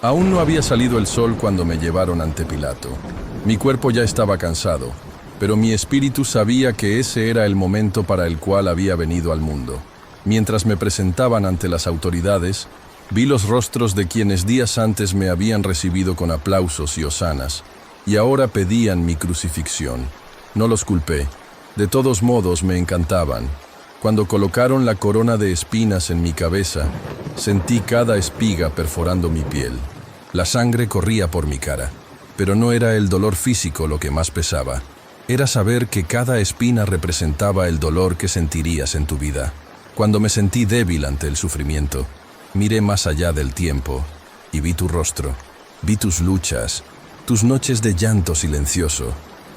Aún no había salido el sol cuando me llevaron ante Pilato. Mi cuerpo ya estaba cansado, pero mi espíritu sabía que ese era el momento para el cual había venido al mundo. Mientras me presentaban ante las autoridades, vi los rostros de quienes días antes me habían recibido con aplausos y hosanas, y ahora pedían mi crucifixión. No los culpé. De todos modos me encantaban. Cuando colocaron la corona de espinas en mi cabeza, sentí cada espiga perforando mi piel. La sangre corría por mi cara, pero no era el dolor físico lo que más pesaba. Era saber que cada espina representaba el dolor que sentirías en tu vida. Cuando me sentí débil ante el sufrimiento, miré más allá del tiempo y vi tu rostro, vi tus luchas, tus noches de llanto silencioso,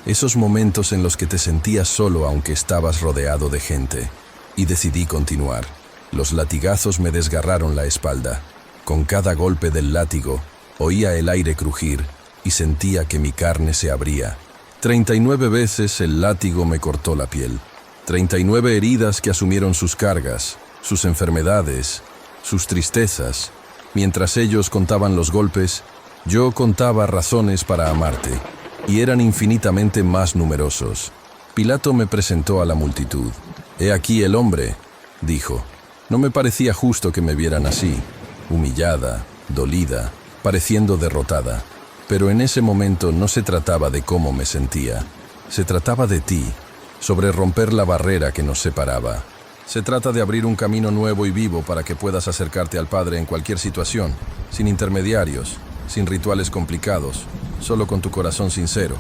esos momentos en los que te sentías solo aunque estabas rodeado de gente. Y decidí continuar. Los latigazos me desgarraron la espalda. Con cada golpe del látigo, oía el aire crujir y sentía que mi carne se abría. 39 veces el látigo me cortó la piel. 39 heridas que asumieron sus cargas, sus enfermedades, sus tristezas. Mientras ellos contaban los golpes, yo contaba razones para amarte, y eran infinitamente más numerosos. Pilato me presentó a la multitud. «He aquí el hombre», dijo. No me parecía justo que me vieran así, humillada, dolida, pareciendo derrotada. Pero en ese momento no se trataba de cómo me sentía. Se trataba de ti, sobre romper la barrera que nos separaba. Se trata de abrir un camino nuevo y vivo para que puedas acercarte al Padre en cualquier situación, sin intermediarios, sin rituales complicados, solo con tu corazón sincero.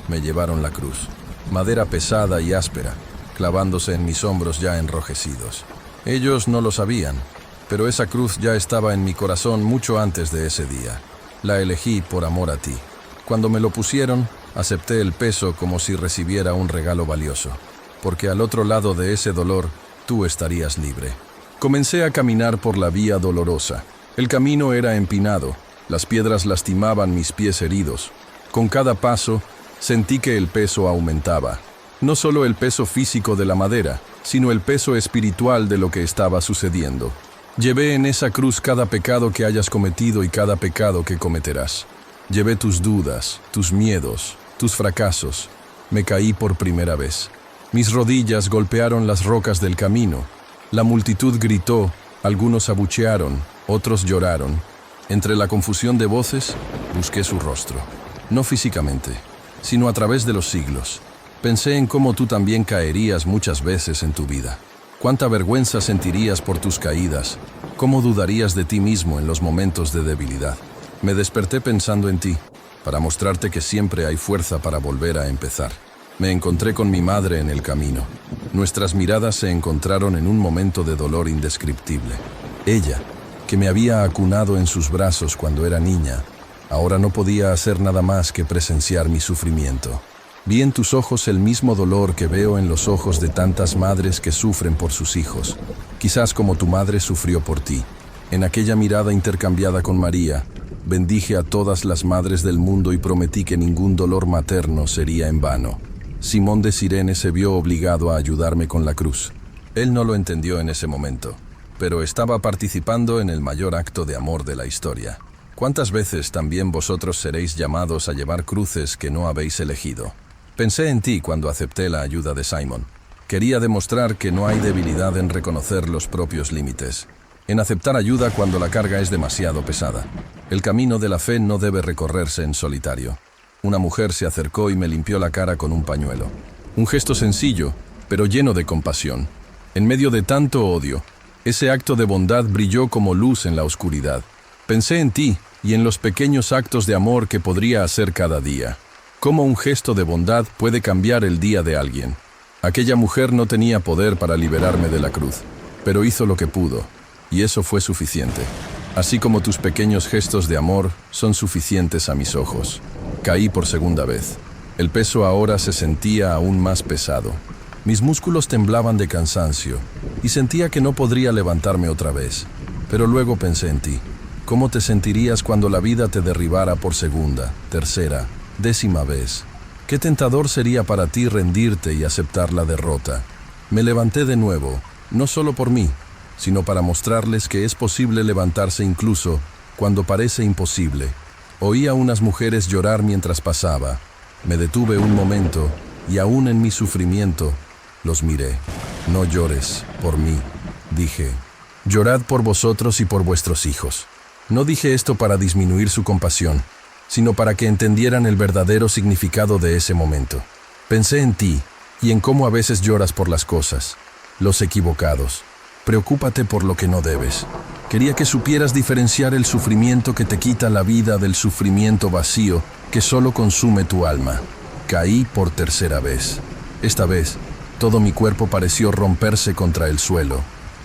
Me llevaron la cruz, madera pesada y áspera, clavándose en mis hombros ya enrojecidos. Ellos no lo sabían, pero esa cruz ya estaba en mi corazón mucho antes de ese día. La elegí por amor a ti. Cuando me lo pusieron, acepté el peso como si recibiera un regalo valioso, porque al otro lado de ese dolor, tú estarías libre. Comencé a caminar por la vía dolorosa. El camino era empinado, las piedras lastimaban mis pies heridos. Con cada paso, sentí que el peso aumentaba. No solo el peso físico de la madera, sino el peso espiritual de lo que estaba sucediendo. Llevé en esa cruz cada pecado que hayas cometido y cada pecado que cometerás. Llevé tus dudas, tus miedos, tus fracasos. Me caí por primera vez. Mis rodillas golpearon las rocas del camino. La multitud gritó, algunos abuchearon, otros lloraron. Entre la confusión de voces, busqué su rostro. No físicamente, sino a través de los siglos. Pensé en cómo tú también caerías muchas veces en tu vida. Cuánta vergüenza sentirías por tus caídas. Cómo dudarías de ti mismo en los momentos de debilidad. Me desperté pensando en ti, para mostrarte que siempre hay fuerza para volver a empezar. Me encontré con mi madre en el camino. Nuestras miradas se encontraron en un momento de dolor indescriptible. Ella, que me había acunado en sus brazos cuando era niña, ahora no podía hacer nada más que presenciar mi sufrimiento. Vi en tus ojos el mismo dolor que veo en los ojos de tantas madres que sufren por sus hijos, quizás como tu madre sufrió por ti. En aquella mirada intercambiada con María, bendije a todas las madres del mundo y prometí que ningún dolor materno sería en vano. Simón de Cirene se vio obligado a ayudarme con la cruz. Él no lo entendió en ese momento, pero estaba participando en el mayor acto de amor de la historia. ¿Cuántas veces también vosotros seréis llamados a llevar cruces que no habéis elegido? Pensé en ti cuando acepté la ayuda de Simon. Quería demostrar que no hay debilidad en reconocer los propios límites, en aceptar ayuda cuando la carga es demasiado pesada. El camino de la fe no debe recorrerse en solitario. Una mujer se acercó y me limpió la cara con un pañuelo. Un gesto sencillo, pero lleno de compasión. En medio de tanto odio, ese acto de bondad brilló como luz en la oscuridad. Pensé en ti y en los pequeños actos de amor que podría hacer cada día. Cómo un gesto de bondad puede cambiar el día de alguien. Aquella mujer no tenía poder para liberarme de la cruz, pero hizo lo que pudo, y eso fue suficiente. Así como tus pequeños gestos de amor son suficientes a mis ojos. Caí por segunda vez. El peso ahora se sentía aún más pesado. Mis músculos temblaban de cansancio, y sentía que no podría levantarme otra vez. Pero luego pensé en ti. ¿Cómo te sentirías cuando la vida te derribara por segunda, tercera, 10ª vez? Qué tentador sería para ti rendirte y aceptar la derrota. Me levanté de nuevo, no solo por mí, sino para mostrarles que es posible levantarse incluso cuando parece imposible. Oí a unas mujeres llorar mientras pasaba. Me detuve un momento y aún en mi sufrimiento los miré. No llores por mí, dije. Llorad por vosotros y por vuestros hijos. No dije esto para disminuir su compasión, sino para que entendieran el verdadero significado de ese momento. Pensé en ti y en cómo a veces lloras por las cosas, los equivocados. Preocúpate por lo que no debes. Quería que supieras diferenciar el sufrimiento que te quita la vida del sufrimiento vacío que solo consume tu alma. Caí por tercera vez. Esta vez, todo mi cuerpo pareció romperse contra el suelo.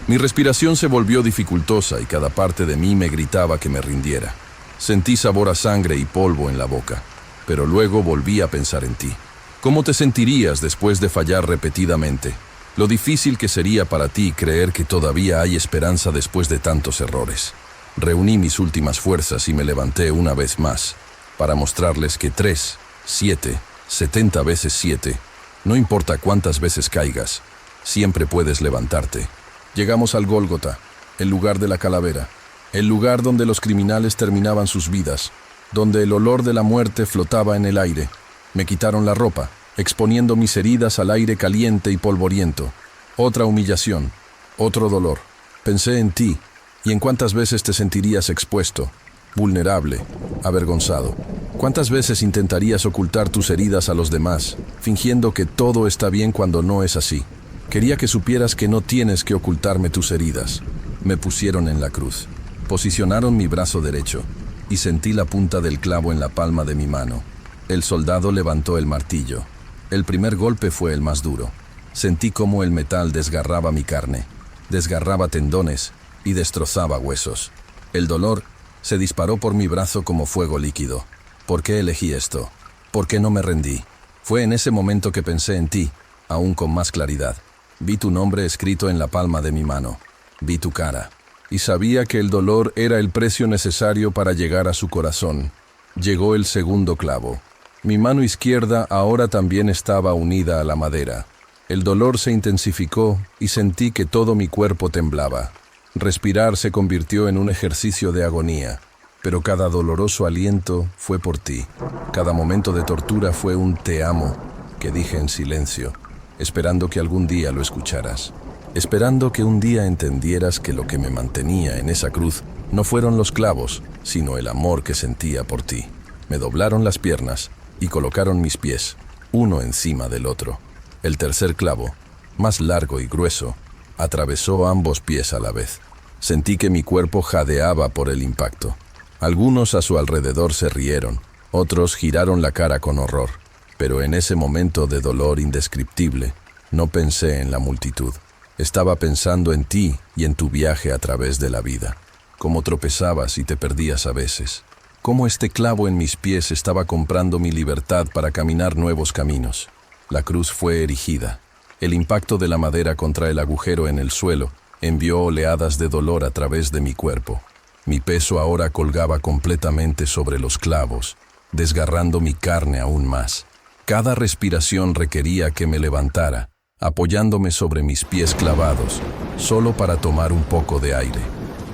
Mi respiración se volvió dificultosa y cada parte de mí me gritaba que me rindiera. Sentí sabor a sangre y polvo en la boca, pero luego volví a pensar en ti. ¿Cómo te sentirías después de fallar repetidamente? Lo difícil que sería para ti creer que todavía hay esperanza después de tantos errores. Reuní mis últimas fuerzas y me levanté una vez más, para mostrarles que 3, 7, 70 veces 7, no importa cuántas veces caigas, siempre puedes levantarte. Llegamos al Gólgota, el lugar de la calavera, el lugar donde los criminales terminaban sus vidas, donde el olor de la muerte flotaba en el aire. Me quitaron la ropa, exponiendo mis heridas al aire caliente y polvoriento. Otra humillación, otro dolor. Pensé en ti y en cuántas veces te sentirías expuesto, vulnerable, avergonzado. ¿Cuántas veces intentarías ocultar tus heridas a los demás, fingiendo que todo está bien cuando no es así? Quería que supieras que no tienes que ocultarme tus heridas. Me pusieron en la cruz. Posicionaron mi brazo derecho y sentí la punta del clavo en la palma de mi mano. El soldado levantó el martillo. El primer golpe fue el más duro. Sentí cómo el metal desgarraba mi carne, desgarraba tendones y destrozaba huesos. El dolor se disparó por mi brazo como fuego líquido. ¿Por qué elegí esto? ¿Por qué no me rendí? Fue en ese momento que pensé en ti, aún con más claridad. Vi tu nombre escrito en la palma de mi mano. Vi tu cara. Y sabía que el dolor era el precio necesario para llegar a su corazón. Llegó el segundo clavo. Mi mano izquierda ahora también estaba unida a la madera. El dolor se intensificó y sentí que todo mi cuerpo temblaba. Respirar se convirtió en un ejercicio de agonía, pero cada doloroso aliento fue por ti. Cada momento de tortura fue un te amo que dije en silencio, esperando que algún día lo escucharas. Esperando que un día entendieras que lo que me mantenía en esa cruz no fueron los clavos, sino el amor que sentía por ti. Me doblaron las piernas y colocaron mis pies, uno encima del otro. El tercer clavo, más largo y grueso, atravesó ambos pies a la vez. Sentí que mi cuerpo jadeaba por el impacto. Algunos a su alrededor se rieron, otros giraron la cara con horror. Pero en ese momento de dolor indescriptible, no pensé en la multitud. Estaba pensando en ti y en tu viaje a través de la vida. Cómo tropezabas y te perdías a veces. Cómo este clavo en mis pies estaba comprando mi libertad para caminar nuevos caminos. La cruz fue erigida. El impacto de la madera contra el agujero en el suelo envió oleadas de dolor a través de mi cuerpo. Mi peso ahora colgaba completamente sobre los clavos, desgarrando mi carne aún más. Cada respiración requería que me levantara, apoyándome sobre mis pies clavados, solo para tomar un poco de aire.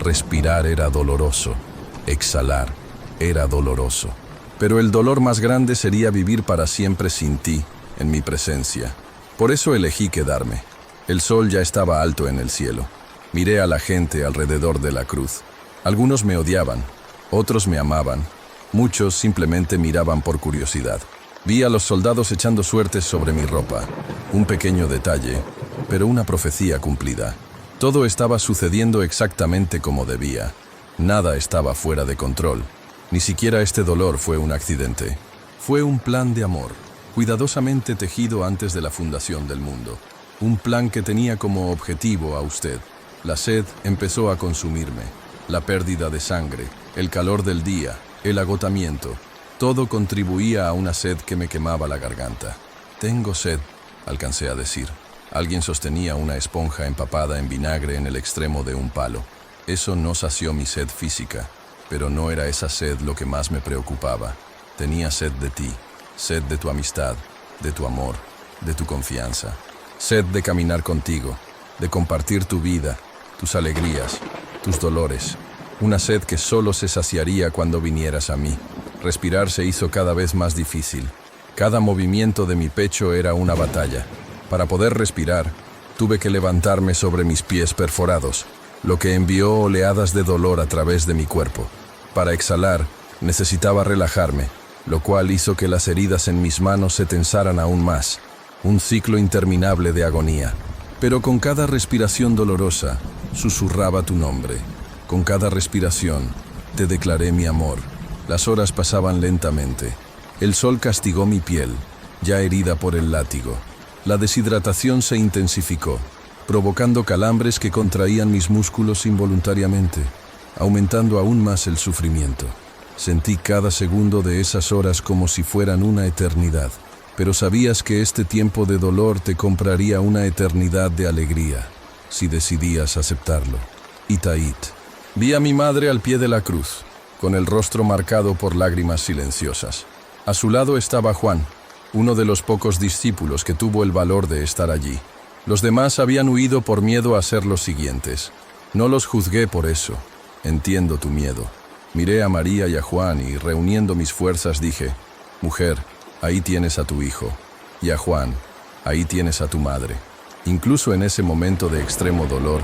Respirar era doloroso, exhalar era doloroso. Pero el dolor más grande sería vivir para siempre sin ti, en mi presencia. Por eso elegí quedarme. El sol ya estaba alto en el cielo. Miré a la gente alrededor de la cruz. Algunos me odiaban, otros me amaban, muchos simplemente miraban por curiosidad. Vi a los soldados echando suertes sobre mi ropa. Un pequeño detalle, pero una profecía cumplida. Todo estaba sucediendo exactamente como debía. Nada estaba fuera de control. Ni siquiera este dolor fue un accidente. Fue un plan de amor, cuidadosamente tejido antes de la fundación del mundo. Un plan que tenía como objetivo a usted. La sed empezó a consumirme. La pérdida de sangre, el calor del día, el agotamiento. Todo contribuía a una sed que me quemaba la garganta. Tengo sed, alcancé a decir. Alguien sostenía una esponja empapada en vinagre en el extremo de un palo. Eso no sació mi sed física, pero no era esa sed lo que más me preocupaba. Tenía sed de ti, sed de tu amistad, de tu amor, de tu confianza. Sed de caminar contigo, de compartir tu vida, tus alegrías, tus dolores. una sed que solo se saciaría cuando vinieras a mí. Respirar se hizo cada vez más difícil. Cada movimiento de mi pecho era una batalla. Para poder respirar, tuve que levantarme sobre mis pies perforados, lo que envió oleadas de dolor a través de mi cuerpo. Para exhalar, necesitaba relajarme, lo cual hizo que las heridas en mis manos se tensaran aún más. Un ciclo interminable de agonía. Pero con cada respiración dolorosa, susurraba tu nombre. Con cada respiración, te declaré mi amor. Las horas pasaban lentamente. El sol castigó mi piel, ya herida por el látigo. La deshidratación se intensificó, provocando calambres que contraían mis músculos involuntariamente, aumentando aún más el sufrimiento. Sentí cada segundo de esas horas como si fueran una eternidad, pero sabías que este tiempo de dolor te compraría una eternidad de alegría, si decidías aceptarlo. Itait. Vi a mi madre al pie de la cruz, con el rostro marcado por lágrimas silenciosas. A su lado estaba Juan, uno de los pocos discípulos que tuvo el valor de estar allí. Los demás habían huido por miedo a ser los siguientes. No los juzgué por eso. Entiendo tu miedo. Miré a María y a Juan y, reuniendo mis fuerzas, dije: mujer, ahí tienes a tu hijo. Y a Juan, ahí tienes a tu madre. Incluso en ese momento de extremo dolor,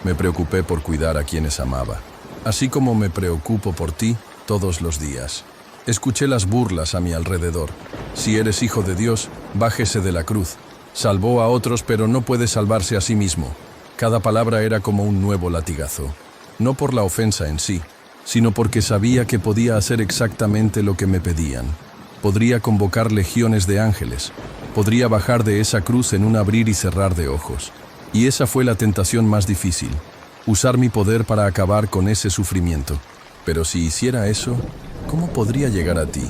me preocupé por cuidar a quienes amaba. Así como me preocupo por ti todos los días. Escuché las burlas a mi alrededor. Si eres hijo de Dios, bájese de la cruz. Salvó a otros, pero no puede salvarse a sí mismo. Cada palabra era como un nuevo latigazo. No por la ofensa en sí, sino porque sabía que podía hacer exactamente lo que me pedían. Podría convocar legiones de ángeles. Podría bajar de esa cruz en un abrir y cerrar de ojos. Y esa fue la tentación más difícil. Usar mi poder para acabar con ese sufrimiento. Pero si hiciera eso, ¿cómo podría llegar a ti?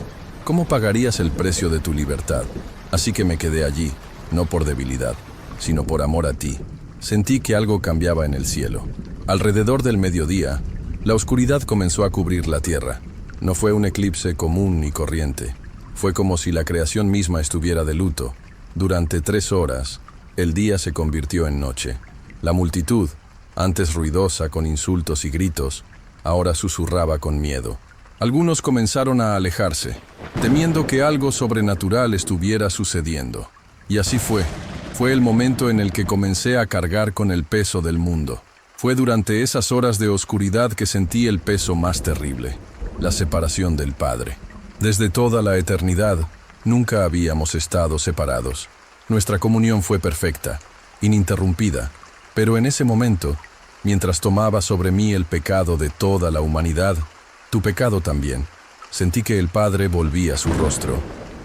¿Cómo pagarías el precio de tu libertad? Así que me quedé allí, no por debilidad, sino por amor a ti. Sentí que algo cambiaba en el cielo. Alrededor del mediodía, la oscuridad comenzó a cubrir la tierra. No fue un eclipse común ni corriente. Fue como si la creación misma estuviera de luto. Durante 3 horas, el día se convirtió en noche. La multitud, antes ruidosa con insultos y gritos, ahora susurraba con miedo. Algunos comenzaron a alejarse, temiendo que algo sobrenatural estuviera sucediendo. Y así fue. Fue el momento en el que comencé a cargar con el peso del mundo. Fue durante esas horas de oscuridad que sentí el peso más terrible, la separación del Padre. Desde toda la eternidad, nunca habíamos estado separados. Nuestra comunión fue perfecta, ininterrumpida, pero en ese momento, mientras tomaba sobre mí el pecado de toda la humanidad, tu pecado también, sentí que el Padre volvía su rostro.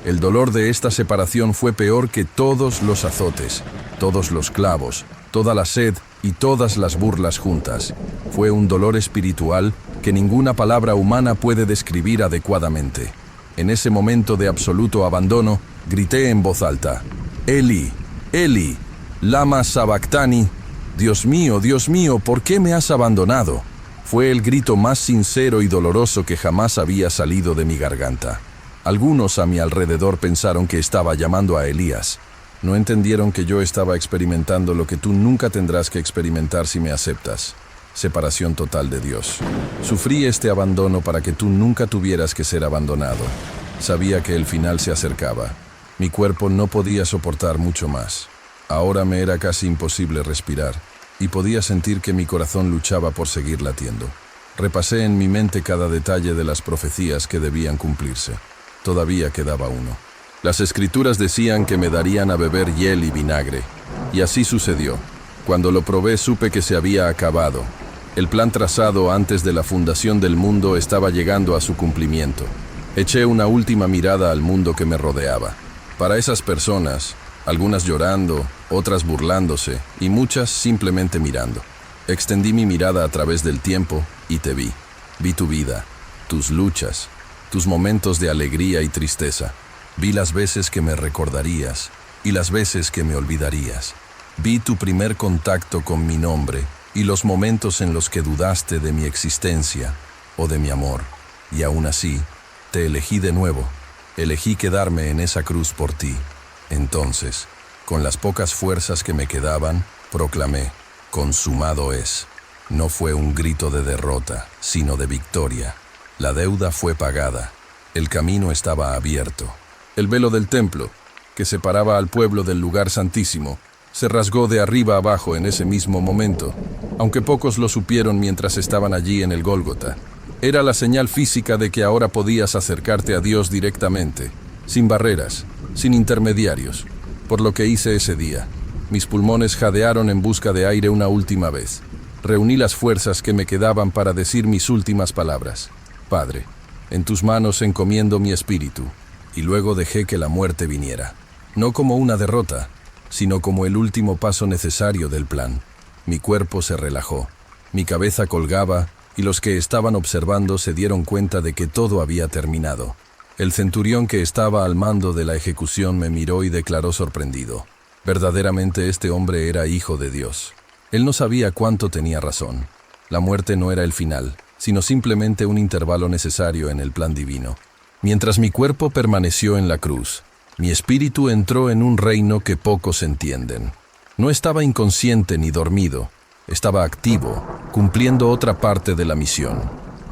El dolor de esta separación fue peor que todos los azotes, todos los clavos, toda la sed y todas las burlas juntas. Fue un dolor espiritual que ninguna palabra humana puede describir adecuadamente. En ese momento de absoluto abandono, grité en voz alta: Eli, Eli, lama sabactani. Dios mío, ¿por qué me has abandonado? Fue el grito más sincero y doloroso que jamás había salido de mi garganta. Algunos a mi alrededor pensaron que estaba llamando a Elías. No entendieron que yo estaba experimentando lo que tú nunca tendrás que experimentar si me aceptas: separación total de Dios. Sufrí este abandono para que tú nunca tuvieras que ser abandonado. Sabía que el final se acercaba. Mi cuerpo no podía soportar mucho más. Ahora me era casi imposible respirar, y podía sentir que mi corazón luchaba por seguir latiendo. Repasé en mi mente cada detalle de las profecías que debían cumplirse. Todavía quedaba uno. Las escrituras decían que me darían a beber hiel y vinagre, y así sucedió. Cuando lo probé supe que se había acabado. El plan trazado antes de la fundación del mundo estaba llegando a su cumplimiento. Eché una última mirada al mundo que me rodeaba. Para esas personas, algunas llorando, otras burlándose, y muchas simplemente mirando. Extendí mi mirada a través del tiempo y te vi. Vi tu vida, tus luchas, tus momentos de alegría y tristeza. Vi las veces que me recordarías y las veces que me olvidarías. Vi tu primer contacto con mi nombre y los momentos en los que dudaste de mi existencia o de mi amor. Y aún así, te elegí de nuevo. Elegí quedarme en esa cruz por ti. Entonces, con las pocas fuerzas que me quedaban, proclamé: consumado es. No fue un grito de derrota, sino de victoria. La deuda fue pagada. El camino estaba abierto. El velo del templo, que separaba al pueblo del lugar santísimo, se rasgó de arriba abajo en ese mismo momento, aunque pocos lo supieron mientras estaban allí en el Gólgota. Era la señal física de que ahora podías acercarte a Dios directamente, sin barreras, sin intermediarios. Por lo que hice ese día, mis pulmones jadearon en busca de aire una última vez. Reuní las fuerzas que me quedaban para decir mis últimas palabras. Padre, en tus manos encomiendo mi espíritu. Y luego dejé que la muerte viniera. No como una derrota, sino como el último paso necesario del plan. Mi cuerpo se relajó, mi cabeza colgaba, y los que estaban observando se dieron cuenta de que todo había terminado. El centurión que estaba al mando de la ejecución me miró y declaró sorprendido. Verdaderamente este hombre era hijo de Dios. Él no sabía cuánto tenía razón. La muerte no era el final, sino simplemente un intervalo necesario en el plan divino. Mientras mi cuerpo permaneció en la cruz, mi espíritu entró en un reino que pocos entienden. No estaba inconsciente ni dormido, estaba activo, cumpliendo otra parte de la misión.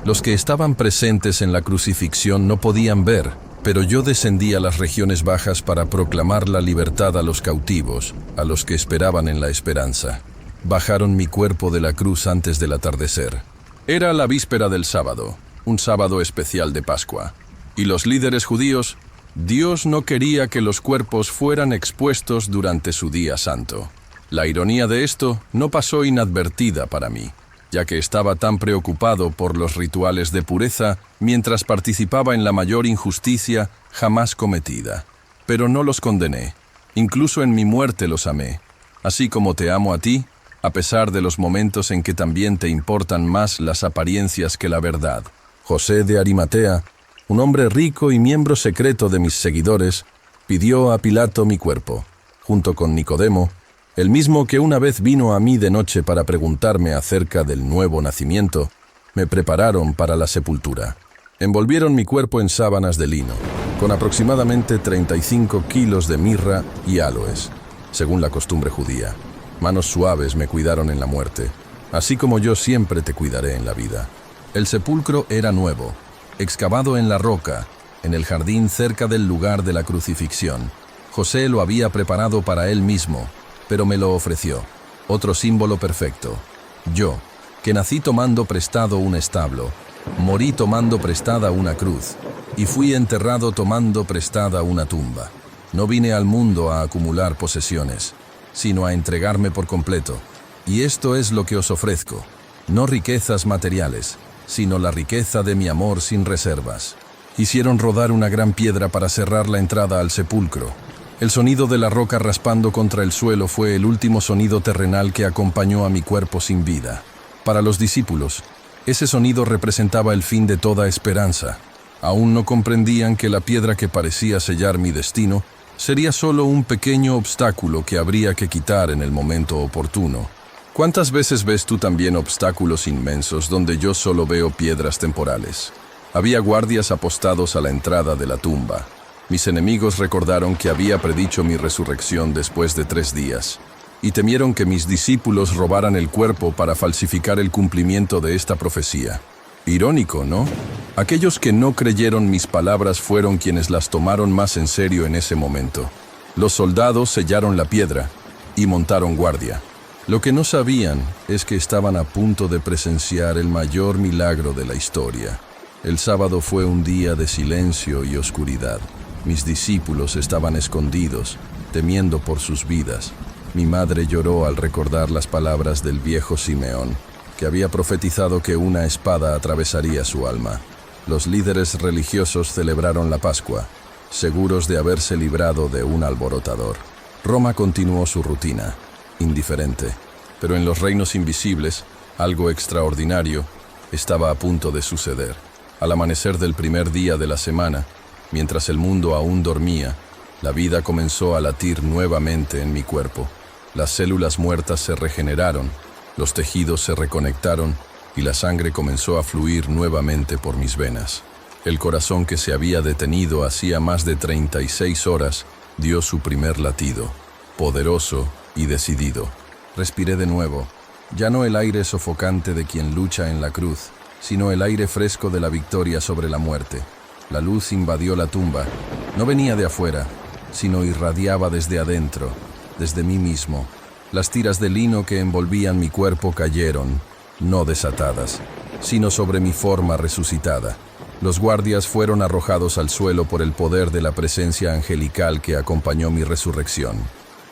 Los que estaban presentes en la crucifixión no podían ver, pero yo descendí a las regiones bajas para proclamar la libertad a los cautivos, a los que esperaban en la esperanza. Bajaron mi cuerpo de la cruz antes del atardecer. Era la víspera del sábado, un sábado especial de Pascua. Y los líderes judíos, Dios no quería que los cuerpos fueran expuestos durante su día santo. La ironía de esto no pasó inadvertida para mí, ya que estaba tan preocupado por los rituales de pureza mientras participaba en la mayor injusticia jamás cometida. Pero no los condené, incluso en mi muerte los amé, así como te amo a ti, a pesar de los momentos en que también te importan más las apariencias que la verdad. José de Arimatea, un hombre rico y miembro secreto de mis seguidores, pidió a Pilato mi cuerpo, junto con Nicodemo, el mismo que una vez vino a mí de noche para preguntarme acerca del nuevo nacimiento. Me prepararon para la sepultura. Envolvieron mi cuerpo en sábanas de lino, con aproximadamente 35 kilos de mirra y áloes, según la costumbre judía. Manos suaves me cuidaron en la muerte, así como yo siempre te cuidaré en la vida. El sepulcro era nuevo, excavado en la roca, en el jardín cerca del lugar de la crucifixión. José lo había preparado para él mismo, pero me lo ofreció. Otro símbolo perfecto. Yo, que nací tomando prestado un establo, morí tomando prestada una cruz, y fui enterrado tomando prestada una tumba. No vine al mundo a acumular posesiones, sino a entregarme por completo. Y esto es lo que os ofrezco, no riquezas materiales, sino la riqueza de mi amor sin reservas. Hicieron rodar una gran piedra para cerrar la entrada al sepulcro. El sonido de la roca raspando contra el suelo fue el último sonido terrenal que acompañó a mi cuerpo sin vida. Para los discípulos, ese sonido representaba el fin de toda esperanza. Aún no comprendían que la piedra que parecía sellar mi destino sería solo un pequeño obstáculo que habría que quitar en el momento oportuno. ¿Cuántas veces ves tú también obstáculos inmensos donde yo solo veo piedras temporales? Había guardias apostados a la entrada de la tumba. Mis enemigos recordaron que había predicho mi resurrección después de 3 días, y temieron que mis discípulos robaran el cuerpo para falsificar el cumplimiento de esta profecía. Irónico, ¿no? Aquellos que no creyeron mis palabras fueron quienes las tomaron más en serio en ese momento. Los soldados sellaron la piedra y montaron guardia. Lo que no sabían es que estaban a punto de presenciar el mayor milagro de la historia. El sábado fue un día de silencio y oscuridad. Mis discípulos estaban escondidos, temiendo por sus vidas. Mi madre lloró al recordar las palabras del viejo Simeón, que había profetizado que una espada atravesaría su alma. Los líderes religiosos celebraron la Pascua, seguros de haberse librado de un alborotador. Roma continuó su rutina, indiferente, pero en los reinos invisibles, algo extraordinario estaba a punto de suceder. Al amanecer del primer día de la semana, mientras el mundo aún dormía, la vida comenzó a latir nuevamente en mi cuerpo. Las células muertas se regeneraron, los tejidos se reconectaron y la sangre comenzó a fluir nuevamente por mis venas. El corazón que se había detenido hacía más de 36 horas dio su primer latido, poderoso y decidido. Respiré de nuevo, Ya no el aire sofocante de quien lucha en la cruz, sino el aire fresco de la victoria sobre la muerte. La luz invadió la tumba. No venía de afuera, sino irradiaba desde adentro, desde mí mismo. Las tiras de lino que envolvían mi cuerpo cayeron, no desatadas, sino sobre mi forma resucitada. Los guardias fueron arrojados al suelo por el poder de la presencia angelical que acompañó mi resurrección.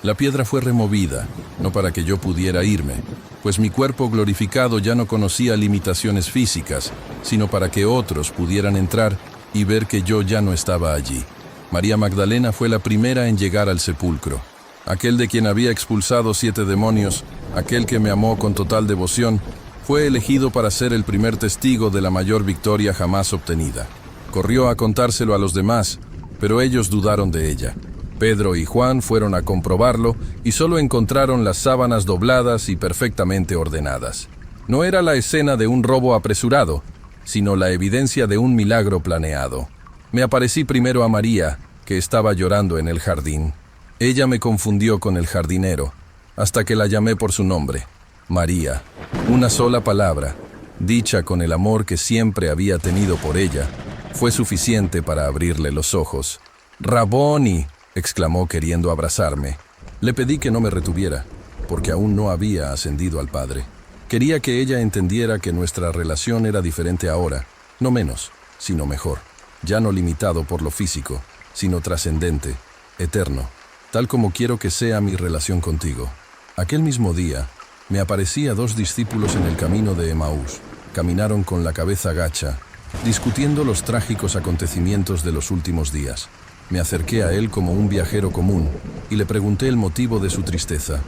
La piedra fue removida, no para que yo pudiera irme, pues mi cuerpo glorificado ya no conocía limitaciones físicas, sino para que otros pudieran entrar y ver que yo ya no estaba allí. María Magdalena fue la primera en llegar al sepulcro. Aquel de quien había expulsado 7 demonios, aquel que me amó con total devoción, fue elegido para ser el primer testigo de la mayor victoria jamás obtenida. Corrió a contárselo a los demás, pero ellos dudaron de ella. Pedro y Juan fueron a comprobarlo y solo encontraron las sábanas dobladas y perfectamente ordenadas. No era la escena de un robo apresurado, sino la evidencia de un milagro planeado. Me aparecí primero a María, que estaba llorando en el jardín. Ella me confundió con el jardinero, hasta que la llamé por su nombre. María, una sola palabra, dicha con el amor que siempre había tenido por ella, fue suficiente para abrirle los ojos. «¡Raboni!», exclamó queriendo abrazarme. Le pedí que no me retuviera, porque aún no había ascendido al Padre. Quería que ella entendiera que nuestra relación era diferente ahora, no menos, sino mejor. Ya no limitado por lo físico, sino trascendente, eterno, tal como quiero que sea mi relación contigo. Aquel mismo día, me aparecí a 2 discípulos en el camino de Emaús. Caminaron con la cabeza gacha, discutiendo los trágicos acontecimientos de los últimos días. Me acerqué a él como un viajero común y le pregunté el motivo de su tristeza.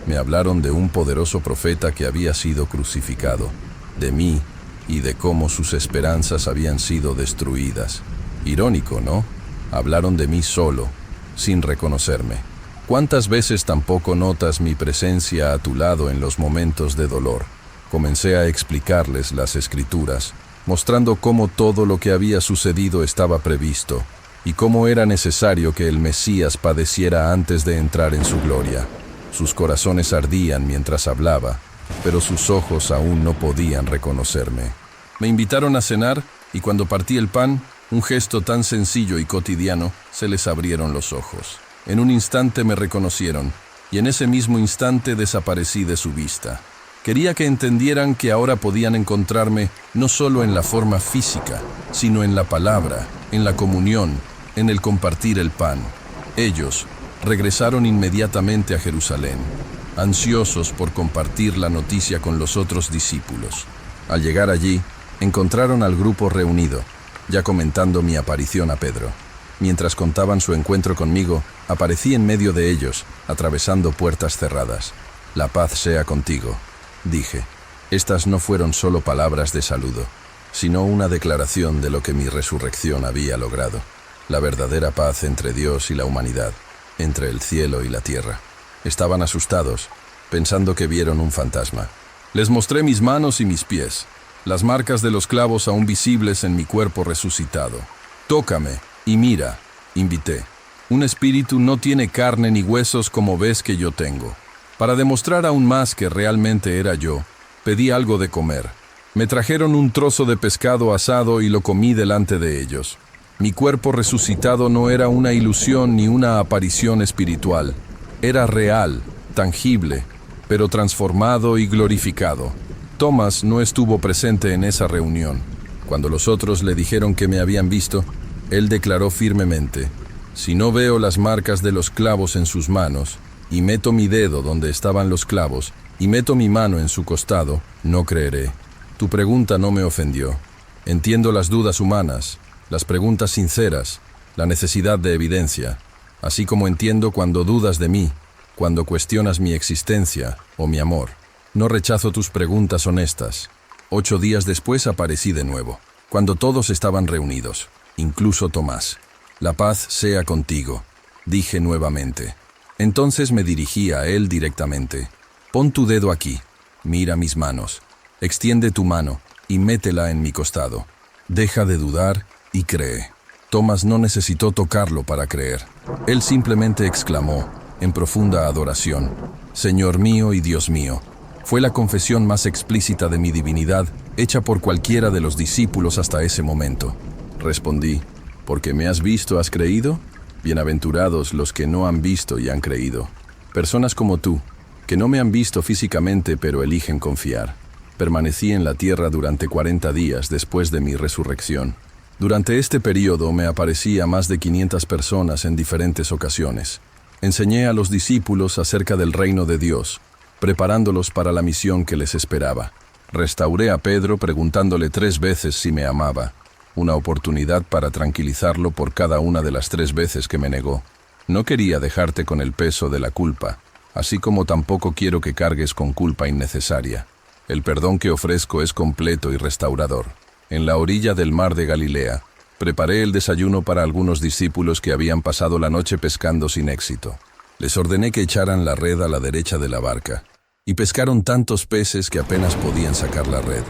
Me hablaron de un poderoso profeta que había sido crucificado, de mí y de cómo sus esperanzas habían sido destruidas. Irónico, ¿no? Hablaron de mí solo, sin reconocerme. ¿Cuántas veces tampoco notas mi presencia a tu lado en los momentos de dolor? Comencé a explicarles las Escrituras, mostrando cómo todo lo que había sucedido estaba previsto, y cómo era necesario que el Mesías padeciera antes de entrar en su gloria. Sus corazones ardían mientras hablaba, pero sus ojos aún no podían reconocerme. Me invitaron a cenar, y cuando partí el pan, un gesto tan sencillo y cotidiano, se les abrieron los ojos. En un instante me reconocieron, y en ese mismo instante desaparecí de su vista. Quería que entendieran que ahora podían encontrarme no solo en la forma física, sino en la palabra, en la comunión, en el compartir el pan. Ellos regresaron inmediatamente a Jerusalén, ansiosos por compartir la noticia con los otros discípulos. Al llegar allí, encontraron al grupo reunido, ya comentando mi aparición a Pedro. Mientras contaban su encuentro conmigo, aparecí en medio de ellos, atravesando puertas cerradas. «La paz sea contigo», dije. Estas no fueron solo palabras de saludo, sino una declaración de lo que mi resurrección había logrado. La verdadera paz entre Dios y la humanidad, entre el cielo y la tierra. Estaban asustados, pensando que vieron un fantasma. Les mostré mis manos y mis pies, las marcas de los clavos aún visibles en mi cuerpo resucitado. «Tócame y mira», invité. «Un espíritu no tiene carne ni huesos como ves que yo tengo». Para demostrar aún más que realmente era yo, pedí algo de comer. Me trajeron un trozo de pescado asado y lo comí delante de ellos. Mi cuerpo resucitado no era una ilusión ni una aparición espiritual. Era real, tangible, pero transformado y glorificado. Tomás no estuvo presente en esa reunión. Cuando los otros le dijeron que me habían visto, él declaró firmemente: «Si no veo las marcas de los clavos en sus manos, y meto mi dedo donde estaban los clavos, y meto mi mano en su costado, no creeré». Tu pregunta no me ofendió. Entiendo las dudas humanas, las preguntas sinceras, la necesidad de evidencia, así como entiendo cuando dudas de mí, cuando cuestionas mi existencia o mi amor. No rechazo tus preguntas honestas. 8 días después aparecí de nuevo, cuando todos estaban reunidos, incluso Tomás. «La paz sea contigo», dije nuevamente. Entonces me dirigí a él directamente. «Pon tu dedo aquí, mira mis manos, extiende tu mano y métela en mi costado. Deja de dudar y cree». Tomás no necesitó tocarlo para creer. Él simplemente exclamó, en profunda adoración: «Señor mío y Dios mío». Fue la confesión más explícita de mi divinidad, hecha por cualquiera de los discípulos hasta ese momento. Respondí, ¿porque me has visto, has creído? Bienaventurados los que no han visto y han creído. Personas como tú, que no me han visto físicamente pero eligen confiar. Permanecí en la tierra durante 40 días después de mi resurrección. Durante este periodo me aparecí a más de 500 personas en diferentes ocasiones. Enseñé a los discípulos acerca del reino de Dios, preparándolos para la misión que les esperaba. Restauré a Pedro preguntándole 3 veces si me amaba, una oportunidad para tranquilizarlo por cada una de las 3 veces que me negó. No quería dejarte con el peso de la culpa, así como tampoco quiero que cargues con culpa innecesaria. El perdón que ofrezco es completo y restaurador. En la orilla del mar de Galilea, preparé el desayuno para algunos discípulos que habían pasado la noche pescando sin éxito. Les ordené que echaran la red a la derecha de la barca, y pescaron tantos peces que apenas podían sacar la red.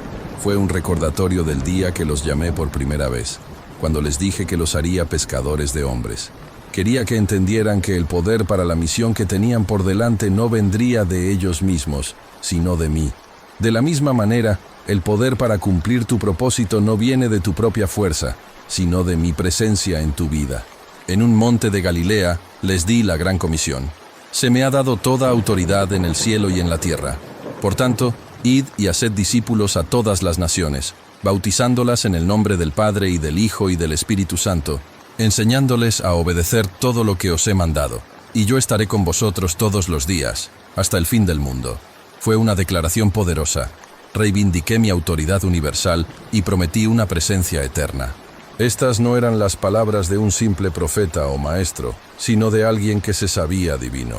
Fue un recordatorio del día que los llamé por primera vez, cuando les dije que los haría pescadores de hombres. Quería que entendieran que el poder para la misión que tenían por delante no vendría de ellos mismos, sino de mí. De la misma manera, el poder para cumplir tu propósito no viene de tu propia fuerza, sino de mi presencia en tu vida. En un monte de Galilea les di la gran comisión. Se me ha dado toda autoridad en el cielo y en la tierra. Por tanto, id y haced discípulos a todas las naciones, bautizándolas en el nombre del Padre y del Hijo y del Espíritu Santo, enseñándoles a obedecer todo lo que os he mandado. Y yo estaré con vosotros todos los días, hasta el fin del mundo. Fue una declaración poderosa. Reivindiqué mi autoridad universal y prometí una presencia eterna. Estas no eran las palabras de un simple profeta o maestro, sino de alguien que se sabía divino.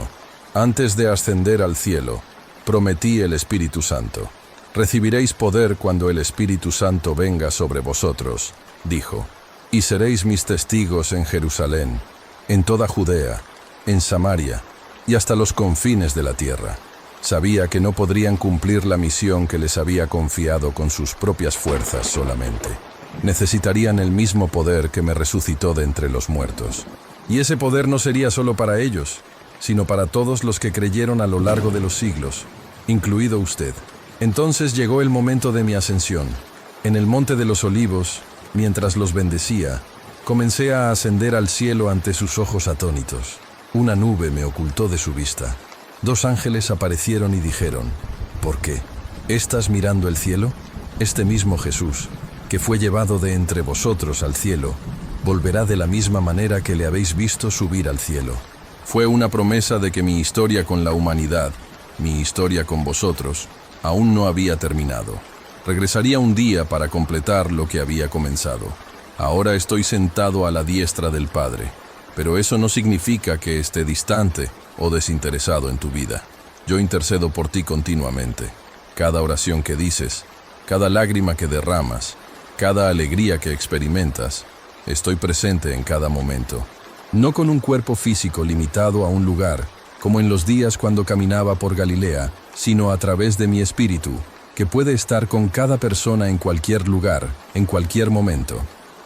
Antes de ascender al cielo, prometí el Espíritu Santo. Recibiréis poder cuando el Espíritu Santo venga sobre vosotros, dijo, y seréis mis testigos en Jerusalén, en toda Judea, en Samaria y hasta los confines de la tierra. Sabía que no podrían cumplir la misión que les había confiado con sus propias fuerzas solamente. Necesitarían el mismo poder que me resucitó de entre los muertos. Y ese poder no sería solo para ellos, sino para todos los que creyeron a lo largo de los siglos, incluido usted. Entonces llegó el momento de mi ascensión. En el Monte de los Olivos, mientras los bendecía, comencé a ascender al cielo ante sus ojos atónitos. Una nube me ocultó de su vista. 2 ángeles aparecieron y dijeron, ¿por qué? ¿Estás mirando el cielo? Este mismo Jesús, que fue llevado de entre vosotros al cielo, volverá de la misma manera que le habéis visto subir al cielo. Fue una promesa de que mi historia con la humanidad, mi historia con vosotros, aún no había terminado. Regresaría un día para completar lo que había comenzado. Ahora estoy sentado a la diestra del Padre, pero eso no significa que esté distante o desinteresado en tu vida. Yo intercedo por ti continuamente. Cada oración que dices, cada lágrima que derramas, cada alegría que experimentas, estoy presente en cada momento. No con un cuerpo físico limitado a un lugar, como en los días cuando caminaba por Galilea, sino a través de mi espíritu, que puede estar con cada persona en cualquier lugar, en cualquier momento.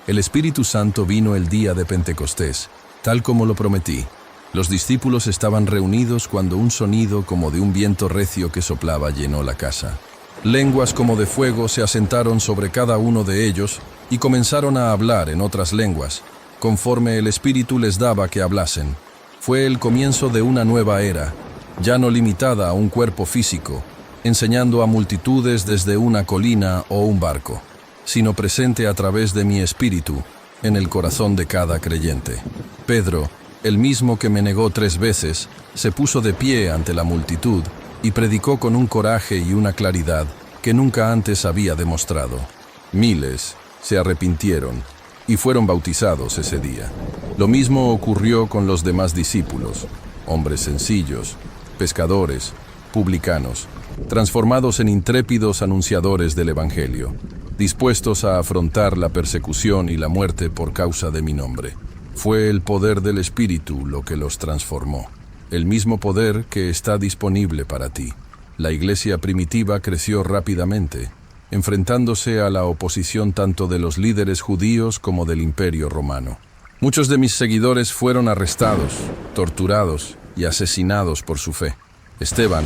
El Espíritu Santo vino el día de Pentecostés, tal como lo prometí. Los discípulos estaban reunidos cuando un sonido como de un viento recio que soplaba llenó la casa. Lenguas como de fuego se asentaron sobre cada uno de ellos y comenzaron a hablar en otras lenguas, conforme el Espíritu les daba que hablasen. Fue el comienzo de una nueva era, ya no limitada a un cuerpo físico, enseñando a multitudes desde una colina o un barco, sino presente a través de mi Espíritu en el corazón de cada creyente. Pedro, el mismo que me negó 3 veces, se puso de pie ante la multitud y predicó con un coraje y una claridad que nunca antes había demostrado. Miles se arrepintieron y fueron bautizados ese día. Lo mismo ocurrió con los demás discípulos, hombres sencillos, pescadores, publicanos, transformados en intrépidos anunciadores del Evangelio, dispuestos a afrontar la persecución y la muerte por causa de mi nombre. Fue el poder del Espíritu lo que los transformó, el mismo poder que está disponible para ti. La iglesia primitiva creció rápidamente, enfrentándose a la oposición tanto de los líderes judíos como del Imperio Romano. Muchos de mis seguidores fueron arrestados, torturados y asesinados por su fe. Esteban,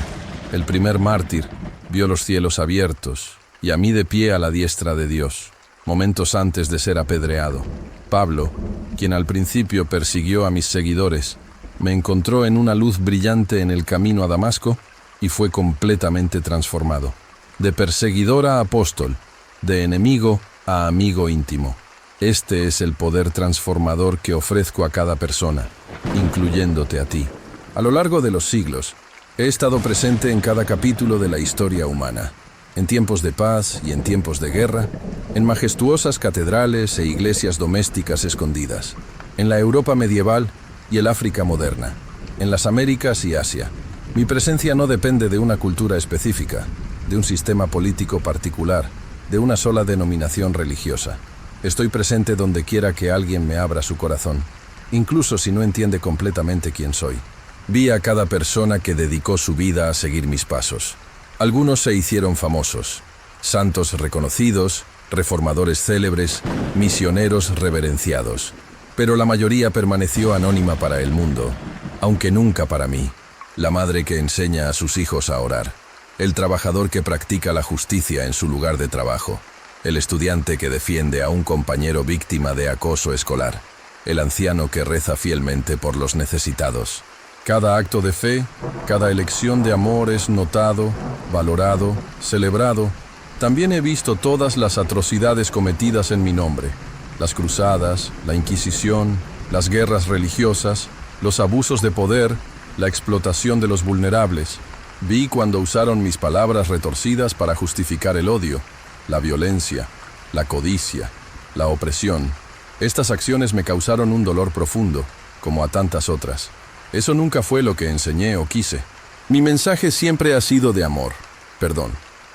el primer mártir, vio los cielos abiertos y a mí de pie a la diestra de Dios, momentos antes de ser apedreado. Pablo, quien al principio persiguió a mis seguidores, me encontró en una luz brillante en el camino a Damasco y fue completamente transformado. De perseguidor a apóstol, de enemigo a amigo íntimo. Este es el poder transformador que ofrezco a cada persona, incluyéndote a ti. A lo largo de los siglos, he estado presente en cada capítulo de la historia humana, en tiempos de paz y en tiempos de guerra, en majestuosas catedrales e iglesias domésticas escondidas, en la Europa medieval y el África moderna, en las Américas y Asia. Mi presencia no depende de una cultura específica, de un sistema político particular, de una sola denominación religiosa. Estoy presente donde quiera que alguien me abra su corazón, incluso si no entiende completamente quién soy. Vi a cada persona que dedicó su vida a seguir mis pasos. Algunos se hicieron famosos, santos reconocidos, reformadores célebres, misioneros reverenciados. Pero la mayoría permaneció anónima para el mundo, aunque nunca para mí. La madre que enseña a sus hijos a orar, el trabajador que practica la justicia en su lugar de trabajo, el estudiante que defiende a un compañero víctima de acoso escolar, el anciano que reza fielmente por los necesitados. Cada acto de fe, cada elección de amor es notado, valorado, celebrado. También he visto todas las atrocidades cometidas en mi nombre, las cruzadas, la Inquisición, las guerras religiosas, los abusos de poder, la explotación de los vulnerables. Vi cuando usaron mis palabras retorcidas para justificar el odio, la violencia, la codicia, la opresión. Estas acciones me causaron un dolor profundo, como a tantas otras. Eso nunca fue lo que enseñé o quise. Mi mensaje siempre ha sido de amor, perdón,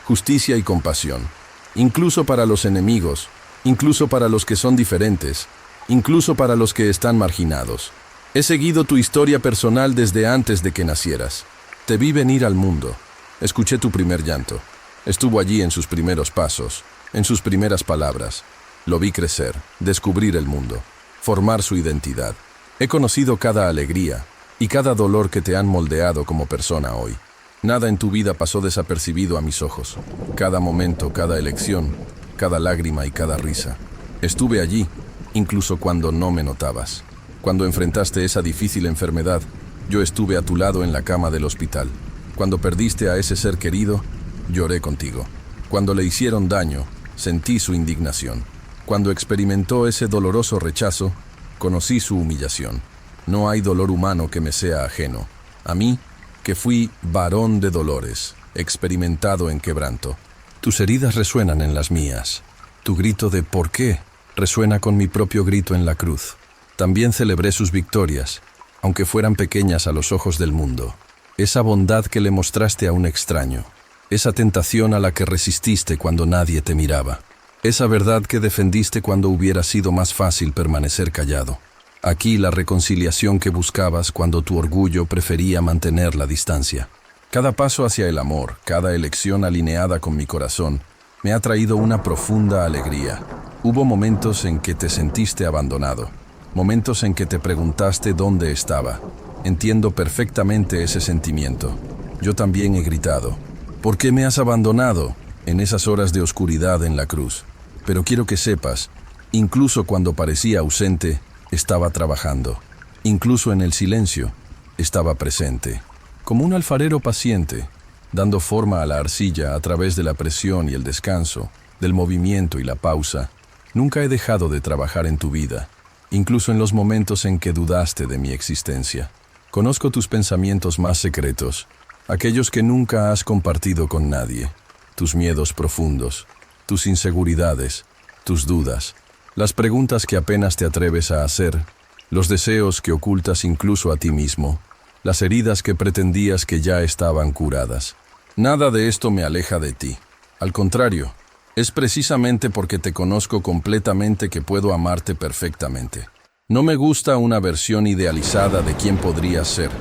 justicia y compasión. Incluso para los enemigos, incluso para los que son diferentes, incluso para los que están marginados. He seguido tu historia personal desde antes de que nacieras. Te vi venir al mundo. Escuché tu primer llanto. Estuvo allí en sus primeros pasos, en sus primeras palabras. Lo vi crecer, descubrir el mundo, formar su identidad. He conocido cada alegría y cada dolor que te han moldeado como persona hoy. Nada en tu vida pasó desapercibido a mis ojos. Cada momento, cada elección, cada lágrima y cada risa. Estuve allí, incluso cuando no me notabas. Cuando enfrentaste esa difícil enfermedad, yo estuve a tu lado en la cama del hospital. Cuando perdiste a ese ser querido, lloré contigo. Cuando le hicieron daño, sentí su indignación. Cuando experimentó ese doloroso rechazo, conocí su humillación. No hay dolor humano que me sea ajeno. A mí, que fui varón de dolores, experimentado en quebranto. Tus heridas resuenan en las mías. Tu grito de ¿por qué? Resuena con mi propio grito en la cruz. También celebré sus victorias, aunque fueran pequeñas a los ojos del mundo. Esa bondad que le mostraste a un extraño. Esa tentación a la que resististe cuando nadie te miraba. Esa verdad que defendiste cuando hubiera sido más fácil permanecer callado. Aquí la reconciliación que buscabas cuando tu orgullo prefería mantener la distancia. Cada paso hacia el amor, cada elección alineada con mi corazón, me ha traído una profunda alegría. Hubo momentos en que te sentiste abandonado, momentos en que te preguntaste dónde estaba. Entiendo perfectamente ese sentimiento. Yo también he gritado, ¿por qué me has abandonado? En esas horas de oscuridad en la cruz. Pero quiero que sepas, incluso cuando parecía ausente, estaba trabajando. Incluso en el silencio, estaba presente. Como un alfarero paciente, dando forma a la arcilla a través de la presión y el descanso, del movimiento y la pausa. Nunca he dejado de trabajar en tu vida, incluso en los momentos en que dudaste de mi existencia. Conozco tus pensamientos más secretos, aquellos que nunca has compartido con nadie, tus miedos profundos, tus inseguridades, tus dudas, las preguntas que apenas te atreves a hacer, los deseos que ocultas incluso a ti mismo, las heridas que pretendías que ya estaban curadas. Nada de esto me aleja de ti. Al contrario, es precisamente porque te conozco completamente que puedo amarte perfectamente. No me gusta una versión idealizada de quién podrías ser,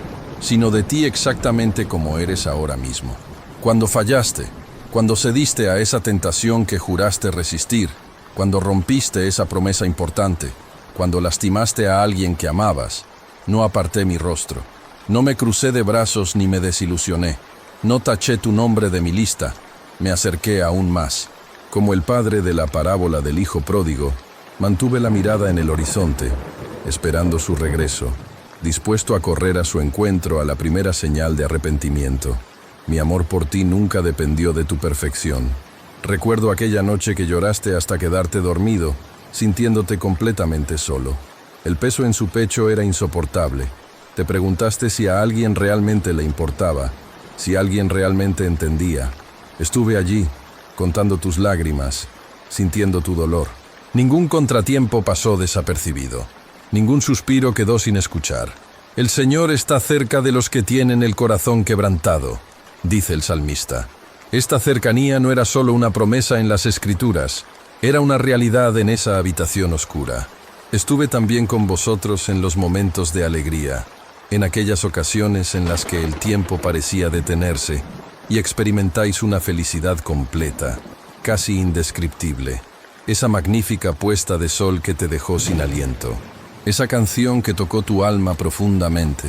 sino de ti exactamente como eres ahora mismo. Cuando fallaste, cuando cediste a esa tentación que juraste resistir, cuando rompiste esa promesa importante, cuando lastimaste a alguien que amabas, no aparté mi rostro. No me crucé de brazos ni me desilusioné. No taché tu nombre de mi lista, me acerqué aún más. Como el padre de la parábola del hijo pródigo, mantuve la mirada en el horizonte, esperando su regreso, dispuesto a correr a su encuentro a la primera señal de arrepentimiento. Mi amor por ti nunca dependió de tu perfección. Recuerdo aquella noche que lloraste hasta quedarte dormido, sintiéndote completamente solo. El peso en su pecho era insoportable. Te preguntaste si a alguien realmente le importaba, si alguien realmente entendía. Estuve allí, contando tus lágrimas, sintiendo tu dolor. Ningún contratiempo pasó desapercibido. Ningún suspiro quedó sin escuchar. El Señor está cerca de los que tienen el corazón quebrantado, dice el salmista. Esta cercanía no era solo una promesa en las Escrituras, era una realidad en esa habitación oscura. Estuve también con vosotros en los momentos de alegría, en aquellas ocasiones en las que el tiempo parecía detenerse y experimentáis una felicidad completa, casi indescriptible. Esa magnífica puesta de sol que te dejó sin aliento. Esa canción que tocó tu alma profundamente.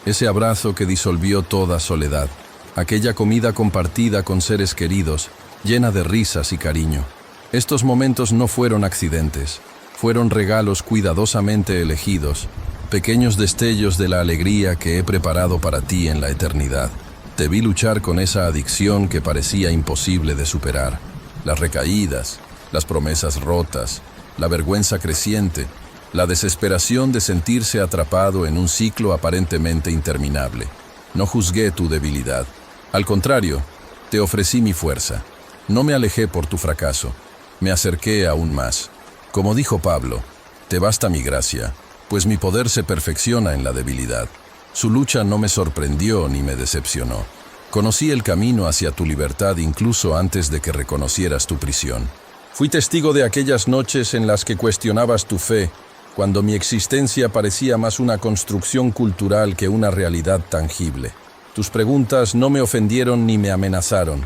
Ese abrazo que disolvió toda soledad. Aquella comida compartida con seres queridos, llena de risas y cariño. Estos momentos no fueron accidentes, fueron regalos cuidadosamente elegidos, pequeños destellos de la alegría que he preparado para ti en la eternidad. Te vi luchar con esa adicción que parecía imposible de superar. Las recaídas, las promesas rotas, la vergüenza creciente, la desesperación de sentirse atrapado en un ciclo aparentemente interminable. No juzgué tu debilidad. Al contrario, te ofrecí mi fuerza. No me alejé por tu fracaso. Me acerqué aún más. Como dijo Pablo, te basta mi gracia, pues mi poder se perfecciona en la debilidad. Su lucha no me sorprendió ni me decepcionó. Conocí el camino hacia tu libertad incluso antes de que reconocieras tu prisión. Fui testigo de aquellas noches en las que cuestionabas tu fe, cuando mi existencia parecía más una construcción cultural que una realidad tangible. Tus preguntas no me ofendieron ni me amenazaron.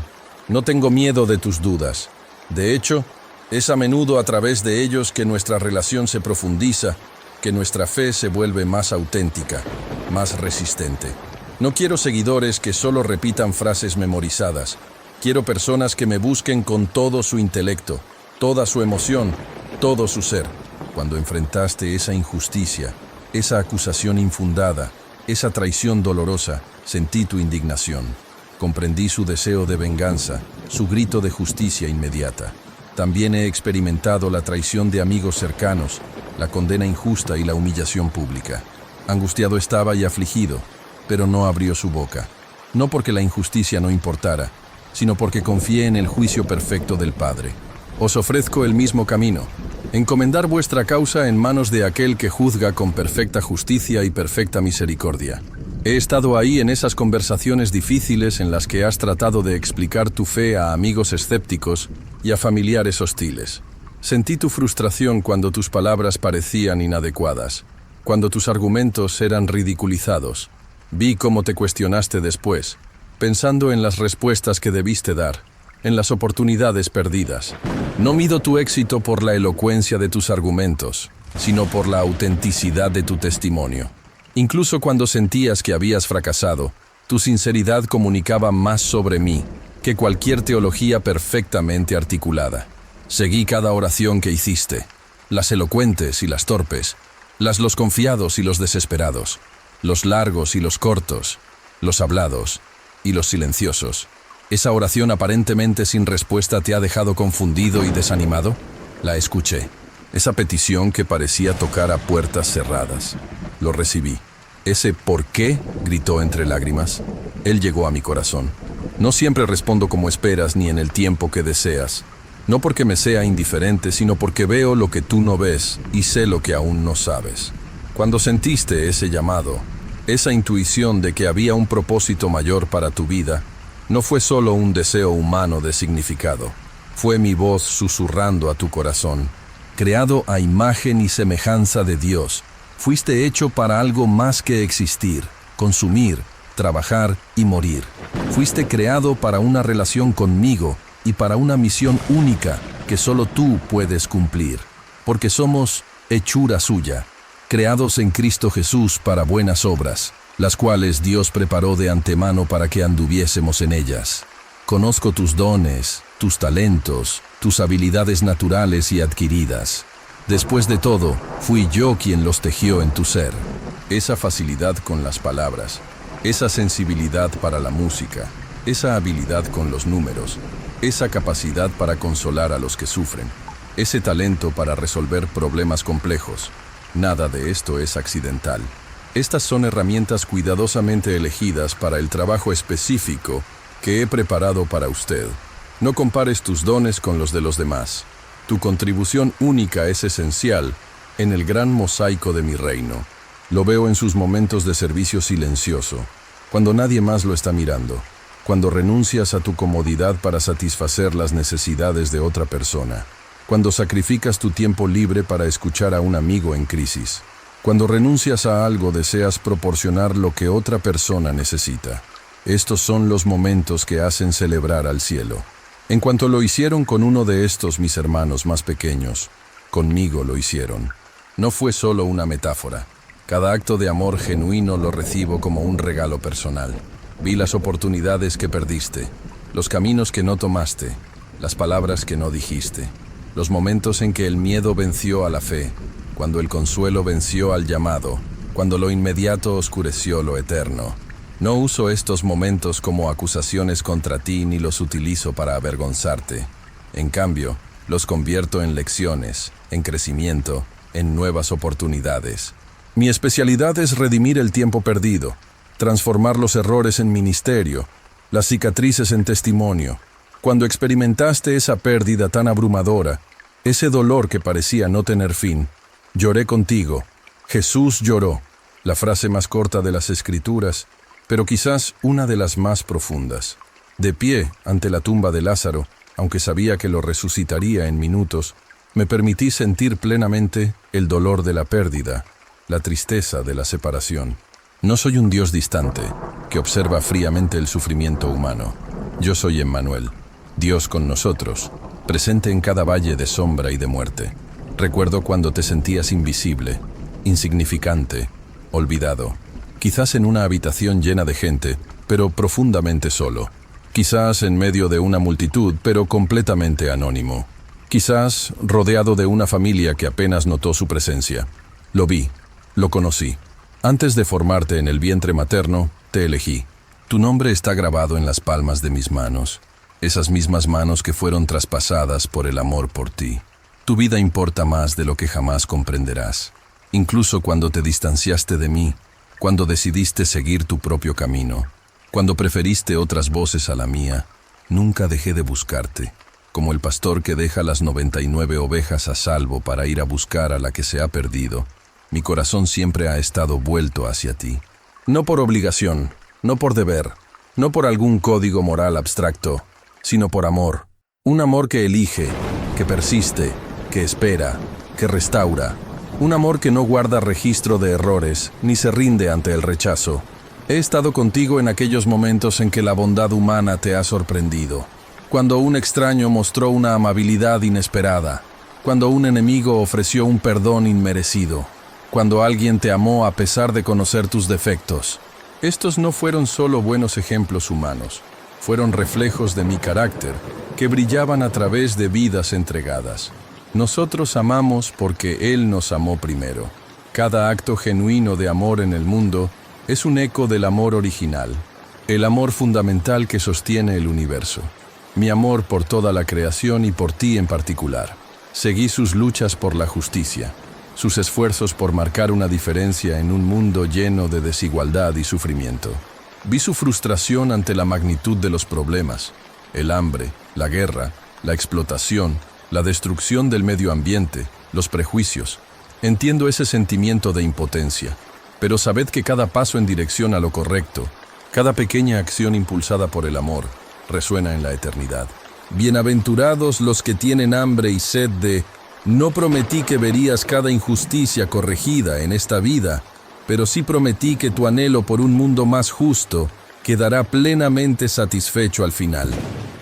No tengo miedo de tus dudas. De hecho, es a menudo a través de ellos que nuestra relación se profundiza, que nuestra fe se vuelve más auténtica, más resistente. No quiero seguidores que solo repitan frases memorizadas. Quiero personas que me busquen con todo su intelecto, toda su emoción, todo su ser. Cuando enfrentaste esa injusticia, esa acusación infundada, esa traición dolorosa, sentí tu indignación. Comprendí su deseo de venganza, su grito de justicia inmediata. También he experimentado la traición de amigos cercanos, la condena injusta y la humillación pública. Angustiado estaba y afligido, pero no abrió su boca. No porque la injusticia no importara, sino porque confié en el juicio perfecto del Padre. Os ofrezco el mismo camino. Encomendar vuestra causa en manos de aquel que juzga con perfecta justicia y perfecta misericordia. He estado ahí en esas conversaciones difíciles en las que has tratado de explicar tu fe a amigos escépticos y a familiares hostiles. Sentí tu frustración cuando tus palabras parecían inadecuadas, cuando tus argumentos eran ridiculizados. Vi cómo te cuestionaste después, pensando en las respuestas que debiste dar, en las oportunidades perdidas. No mido tu éxito por la elocuencia de tus argumentos, sino por la autenticidad de tu testimonio. Incluso cuando sentías que habías fracasado, tu sinceridad comunicaba más sobre mí que cualquier teología perfectamente articulada. Seguí cada oración que hiciste, las elocuentes y las torpes, los confiados y los desesperados, los largos y los cortos, los hablados y los silenciosos. ¿Esa oración aparentemente sin respuesta te ha dejado confundido y desanimado? La escuché. Esa petición que parecía tocar a puertas cerradas. Lo recibí. Ese ¿por qué? Gritó entre lágrimas. Él llegó a mi corazón. No siempre respondo como esperas ni en el tiempo que deseas. No porque me sea indiferente, sino porque veo lo que tú no ves y sé lo que aún no sabes. Cuando sentiste ese llamado, esa intuición de que había un propósito mayor para tu vida, no fue solo un deseo humano de significado. Fue mi voz susurrando a tu corazón. Creado a imagen y semejanza de Dios, fuiste hecho para algo más que existir, consumir, trabajar y morir. Fuiste creado para una relación conmigo y para una misión única que solo tú puedes cumplir, porque somos hechura suya, creados en Cristo Jesús para buenas obras, las cuales Dios preparó de antemano para que anduviésemos en ellas. Conozco tus dones, tus talentos, tus habilidades naturales y adquiridas. Después de todo, fui yo quien los tejió en tu ser. Esa facilidad con las palabras, esa sensibilidad para la música, esa habilidad con los números, esa capacidad para consolar a los que sufren, ese talento para resolver problemas complejos. Nada de esto es accidental. Estas son herramientas cuidadosamente elegidas para el trabajo específico que he preparado para usted. No compares tus dones con los de los demás. Tu contribución única es esencial en el gran mosaico de mi reino. Lo veo en sus momentos de servicio silencioso, cuando nadie más lo está mirando, cuando renuncias a tu comodidad para satisfacer las necesidades de otra persona, cuando sacrificas tu tiempo libre para escuchar a un amigo en crisis, cuando renuncias a algo deseas proporcionar lo que otra persona necesita. Estos son los momentos que hacen celebrar al cielo. En cuanto lo hicieron con uno de estos mis hermanos más pequeños, conmigo lo hicieron. No fue solo una metáfora. Cada acto de amor genuino lo recibo como un regalo personal. Vi las oportunidades que perdiste, los caminos que no tomaste, las palabras que no dijiste, los momentos en que el miedo venció a la fe, cuando el consuelo venció al llamado, cuando lo inmediato oscureció lo eterno. No uso estos momentos como acusaciones contra ti ni los utilizo para avergonzarte. En cambio, los convierto en lecciones, en crecimiento, en nuevas oportunidades. Mi especialidad es redimir el tiempo perdido, transformar los errores en ministerio, las cicatrices en testimonio. Cuando experimentaste esa pérdida tan abrumadora, ese dolor que parecía no tener fin, lloré contigo. Jesús lloró, la frase más corta de las Escrituras, pero quizás una de las más profundas. De pie ante la tumba de Lázaro, aunque sabía que lo resucitaría en minutos, me permití sentir plenamente el dolor de la pérdida, la tristeza de la separación. No soy un Dios distante, que observa fríamente el sufrimiento humano. Yo soy Emmanuel, Dios con nosotros, presente en cada valle de sombra y de muerte. Recuerdo cuando te sentías invisible, insignificante, olvidado. Quizás en una habitación llena de gente, pero profundamente solo. Quizás en medio de una multitud, pero completamente anónimo. Quizás rodeado de una familia que apenas notó su presencia. Lo vi, lo conocí. Antes de formarte en el vientre materno, te elegí. Tu nombre está grabado en las palmas de mis manos, esas mismas manos que fueron traspasadas por el amor por ti. Tu vida importa más de lo que jamás comprenderás. Incluso cuando te distanciaste de mí, cuando decidiste seguir tu propio camino, cuando preferiste otras voces a la mía, nunca dejé de buscarte, como el pastor que deja las 99 ovejas a salvo para ir a buscar a la que se ha perdido. Mi corazón siempre ha estado vuelto hacia ti. No por obligación, no por deber, no por algún código moral abstracto, sino por amor. Un amor que elige, que persiste, que espera, que restaura. Un amor que no guarda registro de errores, ni se rinde ante el rechazo. He estado contigo en aquellos momentos en que la bondad humana te ha sorprendido. Cuando un extraño mostró una amabilidad inesperada. Cuando un enemigo ofreció un perdón inmerecido. Cuando alguien te amó a pesar de conocer tus defectos. Estos no fueron solo buenos ejemplos humanos. Fueron reflejos de mi carácter, que brillaban a través de vidas entregadas. Nosotros amamos porque Él nos amó primero. Cada acto genuino de amor en el mundo es un eco del amor original, el amor fundamental que sostiene el universo. Mi amor por toda la creación y por ti en particular. Seguí sus luchas por la justicia, sus esfuerzos por marcar una diferencia en un mundo lleno de desigualdad y sufrimiento. Vi su frustración ante la magnitud de los problemas, el hambre, la guerra, la explotación, la destrucción del medio ambiente, los prejuicios. Entiendo ese sentimiento de impotencia, pero sabed que cada paso en dirección a lo correcto, cada pequeña acción impulsada por el amor, resuena en la eternidad. Bienaventurados los que tienen hambre y sed de... No prometí que verías cada injusticia corregida en esta vida, pero sí prometí que tu anhelo por un mundo más justo quedará plenamente satisfecho al final.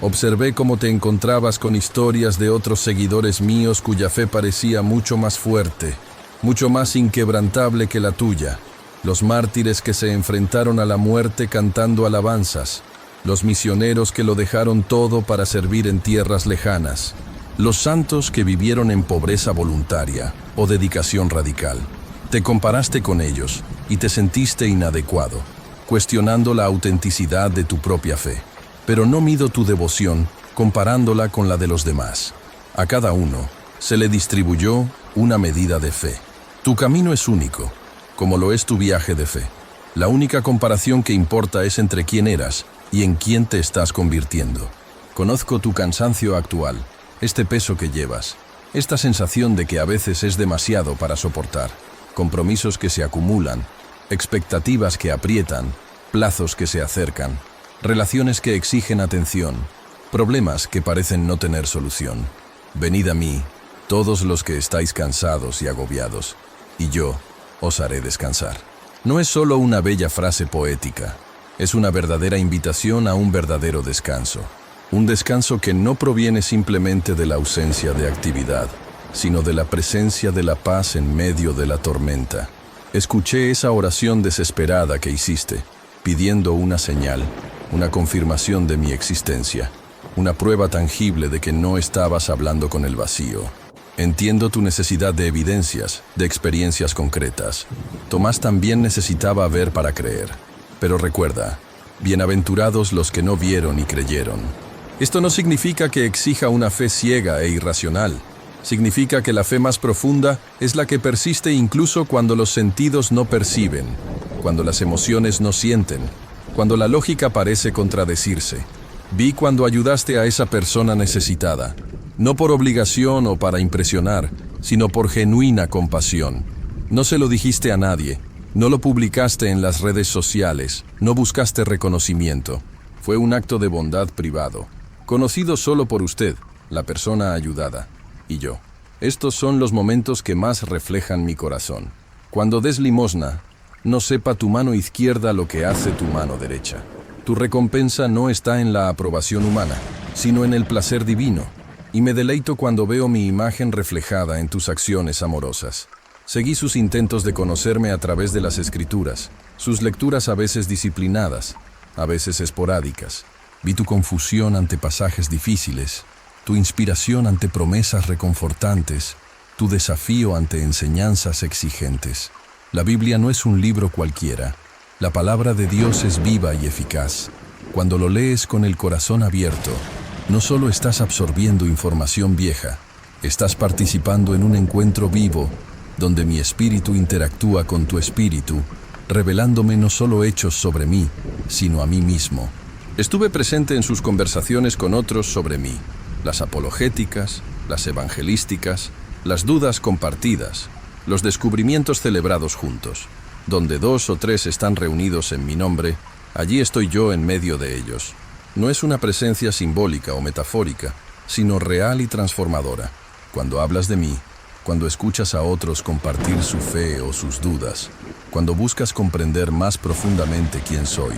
Observé cómo te encontrabas con historias de otros seguidores míos cuya fe parecía mucho más fuerte, mucho más inquebrantable que la tuya. los mártires que se enfrentaron a la muerte cantando alabanzas, los misioneros que lo dejaron todo para servir en tierras lejanas, los santos que vivieron en pobreza voluntaria o dedicación radical. Te comparaste con ellos y te sentiste inadecuado, cuestionando la autenticidad de tu propia fe. Pero no mido tu devoción comparándola con la de los demás. A cada uno se le distribuyó una medida de fe. Tu camino es único, como lo es tu viaje de fe. La única comparación que importa es entre quién eras y en quién te estás convirtiendo. Conozco tu cansancio actual, este peso que llevas, esta sensación de que a veces es demasiado para soportar, compromisos que se acumulan, expectativas que aprietan, plazos que se acercan, relaciones que exigen atención, problemas que parecen no tener solución. Venid a mí, todos los que estáis cansados y agobiados, y yo os haré descansar. No es solo una bella frase poética, es una verdadera invitación a un verdadero descanso. Un descanso que no proviene simplemente de la ausencia de actividad, sino de la presencia de la paz en medio de la tormenta. Escuché esa oración desesperada que hiciste, pidiendo una señal, una confirmación de mi existencia, una prueba tangible de que no estabas hablando con el vacío. Entiendo tu necesidad de evidencias, de experiencias concretas. Tomás también necesitaba ver para creer. Pero recuerda, bienaventurados los que no vieron y creyeron. Esto no significa que exija una fe ciega e irracional. Significa que la fe más profunda es la que persiste incluso cuando los sentidos no perciben, cuando las emociones no sienten, cuando la lógica parece contradecirse. Vi cuando ayudaste a esa persona necesitada, no por obligación o para impresionar, sino por genuina compasión. No se lo dijiste a nadie, no lo publicaste en las redes sociales, no buscaste reconocimiento. Fue un acto de bondad privado, conocido solo por usted, la persona ayudada, y yo. Estos son los momentos que más reflejan mi corazón. Cuando des limosna, no sepa tu mano izquierda lo que hace tu mano derecha. Tu recompensa no está en la aprobación humana, sino en el placer divino, y me deleito cuando veo mi imagen reflejada en tus acciones amorosas. Seguí sus intentos de conocerme a través de las escrituras, sus lecturas a veces disciplinadas, a veces esporádicas. Vi tu confusión ante pasajes difíciles, tu inspiración ante promesas reconfortantes, tu desafío ante enseñanzas exigentes. La Biblia no es un libro cualquiera. La palabra de Dios es viva y eficaz. Cuando lo lees con el corazón abierto, no solo estás absorbiendo información vieja, estás participando en un encuentro vivo donde mi espíritu interactúa con tu espíritu, revelándome no solo hechos sobre mí, sino a mí mismo. Estuve presente en sus conversaciones con otros sobre mí, las apologéticas, las evangelísticas, las dudas compartidas, los descubrimientos celebrados juntos. Donde 2 o 3 están reunidos en mi nombre, allí estoy yo en medio de ellos. No es una presencia simbólica o metafórica, sino real y transformadora. Cuando hablas de mí, cuando escuchas a otros compartir su fe o sus dudas, cuando buscas comprender más profundamente quién soy,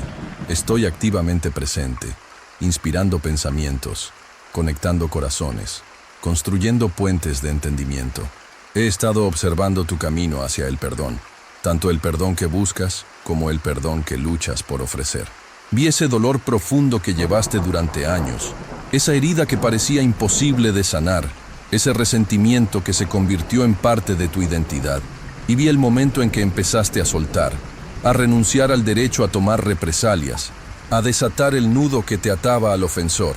estoy activamente presente, inspirando pensamientos, conectando corazones, construyendo puentes de entendimiento. He estado observando tu camino hacia el perdón, tanto el perdón que buscas como el perdón que luchas por ofrecer. Vi ese dolor profundo que llevaste durante años, esa herida que parecía imposible de sanar, ese resentimiento que se convirtió en parte de tu identidad, y vi el momento en que empezaste a soltar, a renunciar al derecho a tomar represalias, a desatar el nudo que te ataba al ofensor.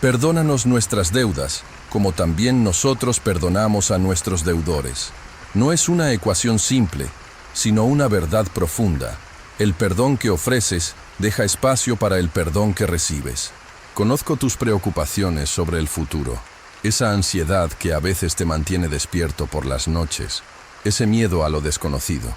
Perdónanos nuestras deudas, como también nosotros perdonamos a nuestros deudores. No es una ecuación simple, sino una verdad profunda. El perdón que ofreces deja espacio para el perdón que recibes. Conozco tus preocupaciones sobre el futuro, esa ansiedad que a veces te mantiene despierto por las noches, ese miedo a lo desconocido,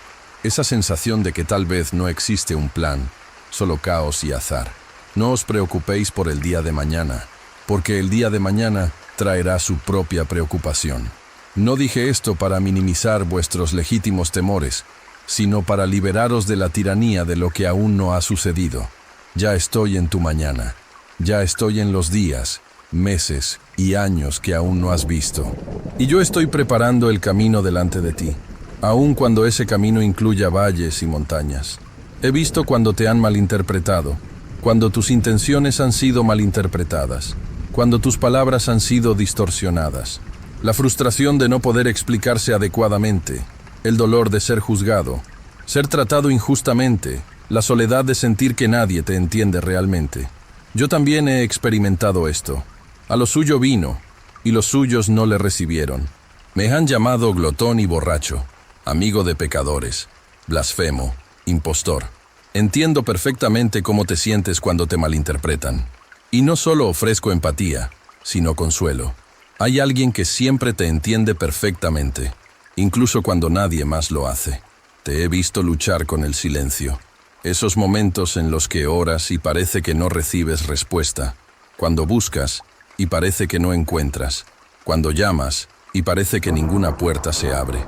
esa sensación de que tal vez no existe un plan, solo caos y azar. No os preocupéis por el día de mañana, porque el día de mañana traerá su propia preocupación. No dije esto para minimizar vuestros legítimos temores, sino para liberaros de la tiranía de lo que aún no ha sucedido. Ya estoy en tu mañana, ya estoy en los días, meses y años que aún no has visto. Y yo estoy preparando el camino delante de ti. aun cuando ese camino incluya valles y montañas. He visto cuando te han malinterpretado, cuando tus intenciones han sido malinterpretadas, cuando tus palabras han sido distorsionadas. La frustración de no poder explicarse adecuadamente, el dolor de ser juzgado, ser tratado injustamente, la soledad de sentir que nadie te entiende realmente. Yo también he experimentado esto. A lo suyo vino, y los suyos no le recibieron. Me han llamado glotón y borracho, amigo de pecadores, blasfemo, impostor. Entiendo perfectamente cómo te sientes cuando te malinterpretan. Y no solo ofrezco empatía, sino consuelo. Hay alguien que siempre te entiende perfectamente, incluso cuando nadie más lo hace. Te he visto luchar con el silencio. Esos momentos en los que oras y parece que no recibes respuesta. Cuando buscas y parece que no encuentras. Cuando llamas y parece que ninguna puerta se abre.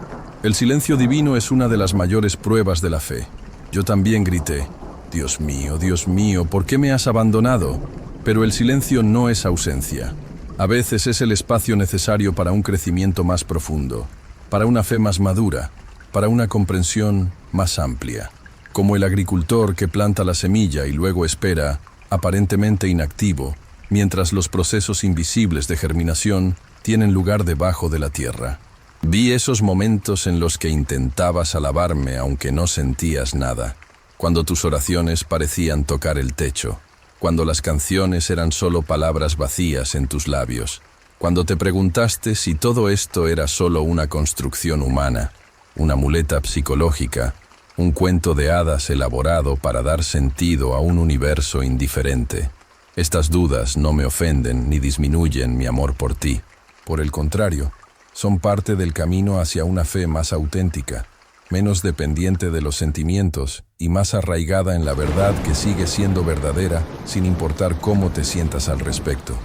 El silencio divino es una de las mayores pruebas de la fe. Yo también grité, Dios mío, ¿por qué me has abandonado? Pero el silencio no es ausencia. A veces es el espacio necesario para un crecimiento más profundo, para una fe más madura, para una comprensión más amplia. Como el agricultor que planta la semilla y luego espera, aparentemente inactivo, mientras los procesos invisibles de germinación tienen lugar debajo de la tierra. Vi esos momentos en los que intentabas alabarme aunque no sentías nada, cuando tus oraciones parecían tocar el techo, cuando las canciones eran solo palabras vacías en tus labios, cuando te preguntaste si todo esto era solo una construcción humana, una muleta psicológica, un cuento de hadas elaborado para dar sentido a un universo indiferente. Estas dudas no me ofenden ni disminuyen mi amor por ti. Por el contrario, son parte del camino hacia una fe más auténtica, menos dependiente de los sentimientos y más arraigada en la verdad que sigue siendo verdadera sin importar cómo te sientas al respecto.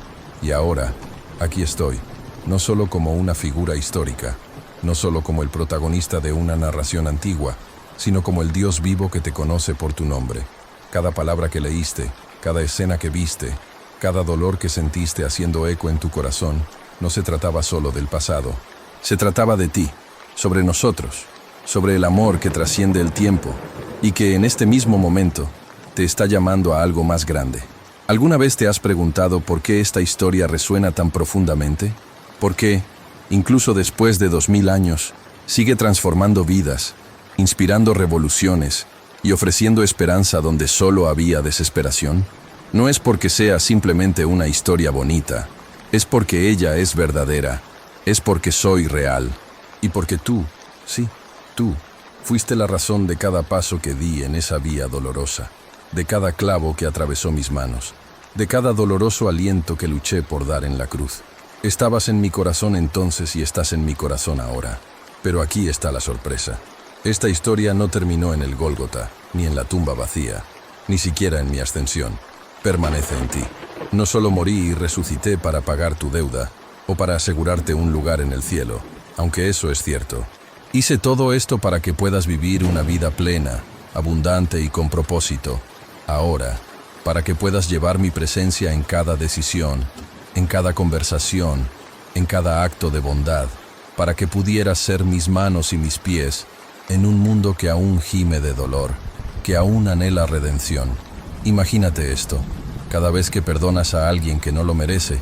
Y ahora, aquí estoy, no solo como una figura histórica, no solo como el protagonista de una narración antigua, sino como el Dios vivo que te conoce por tu nombre. Cada palabra que leíste, cada escena que viste, cada dolor que sentiste haciendo eco en tu corazón, no se trataba solo del pasado. Se trataba de ti, sobre nosotros, sobre el amor que trasciende el tiempo y que en este mismo momento te está llamando a algo más grande. ¿Alguna vez te has preguntado por qué esta historia resuena tan profundamente? ¿Por qué, incluso después de 2000 años, sigue transformando vidas, inspirando revoluciones y ofreciendo esperanza donde solo había desesperación? No es porque sea simplemente una historia bonita, es porque ella es verdadera, es porque soy real, y porque tú, sí, tú, fuiste la razón de cada paso que di en esa vía dolorosa, de cada clavo que atravesó mis manos, de cada doloroso aliento que luché por dar en la cruz. Estabas en mi corazón entonces y estás en mi corazón ahora. Pero aquí está la sorpresa. Esta historia no terminó en el Gólgota, ni en la tumba vacía, ni siquiera en mi ascensión. Permanece en ti. No solo morí y resucité para pagar tu deuda, o para asegurarte un lugar en el cielo, aunque eso es cierto. Hice todo esto para que puedas vivir una vida plena, abundante y con propósito. Ahora, para que puedas llevar mi presencia en cada decisión, en cada conversación, en cada acto de bondad, para que pudieras ser mis manos y mis pies en un mundo que aún gime de dolor, que aún anhela redención. Imagínate esto. Cada vez que perdonas a alguien que no lo merece,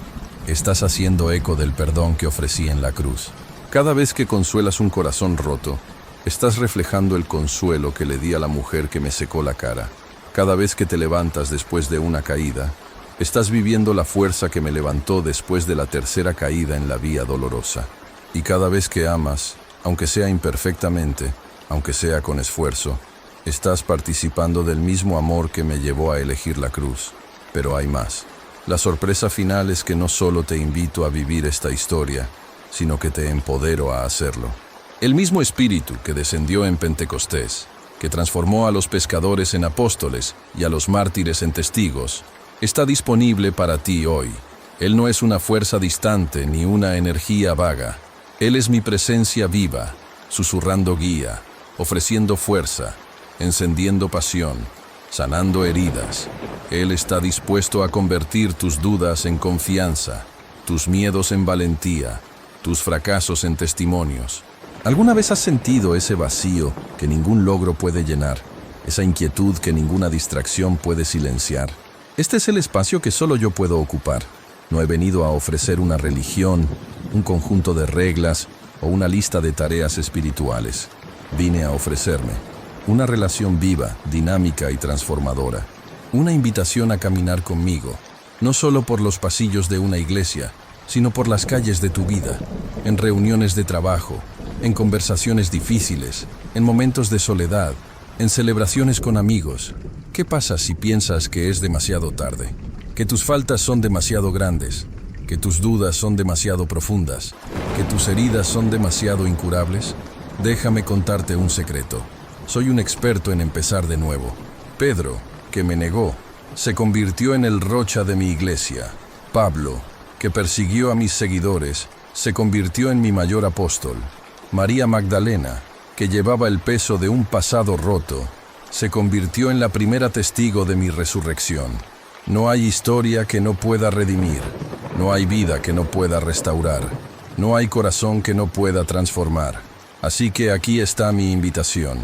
estás haciendo eco del perdón que ofrecí en la cruz. Cada vez que consuelas un corazón roto, estás reflejando el consuelo que le di a la mujer que me secó la cara. Cada vez que te levantas después de una caída, estás viviendo la fuerza que me levantó después de la tercera caída en la vía dolorosa. Y cada vez que amas, aunque sea imperfectamente, aunque sea con esfuerzo, estás participando del mismo amor que me llevó a elegir la cruz. Pero hay más. La sorpresa final es que no solo te invito a vivir esta historia, sino que te empodero a hacerlo. El mismo Espíritu que descendió en Pentecostés, que transformó a los pescadores en apóstoles y a los mártires en testigos, está disponible para ti hoy. Él no es una fuerza distante ni una energía vaga. Él es mi presencia viva, susurrando guía, ofreciendo fuerza, encendiendo pasión, sanando heridas. Él está dispuesto a convertir tus dudas en confianza, tus miedos en valentía, tus fracasos en testimonios. ¿Alguna vez has sentido ese vacío que ningún logro puede llenar? Esa inquietud que ninguna distracción puede silenciar. Este es el espacio que solo yo puedo ocupar. No he venido a ofrecer una religión, un conjunto de reglas o una lista de tareas espirituales. Vine a ofrecerme una relación viva, dinámica y transformadora. Una invitación a caminar conmigo, no solo por los pasillos de una iglesia, sino por las calles de tu vida, en reuniones de trabajo, en conversaciones difíciles, en momentos de soledad, en celebraciones con amigos. ¿Qué pasa si piensas que es demasiado tarde? Que tus faltas son demasiado grandes, que tus dudas son demasiado profundas, que tus heridas son demasiado incurables. Déjame contarte un secreto. Soy un experto en empezar de nuevo. Pedro, que me negó, se convirtió en el rocha de mi iglesia. Pablo, que persiguió a mis seguidores, se convirtió en mi mayor apóstol. María Magdalena, que llevaba el peso de un pasado roto, se convirtió en la primera testigo de mi resurrección. No hay historia que no pueda redimir, no hay vida que no pueda restaurar, no hay corazón que no pueda transformar. Así que aquí está mi invitación.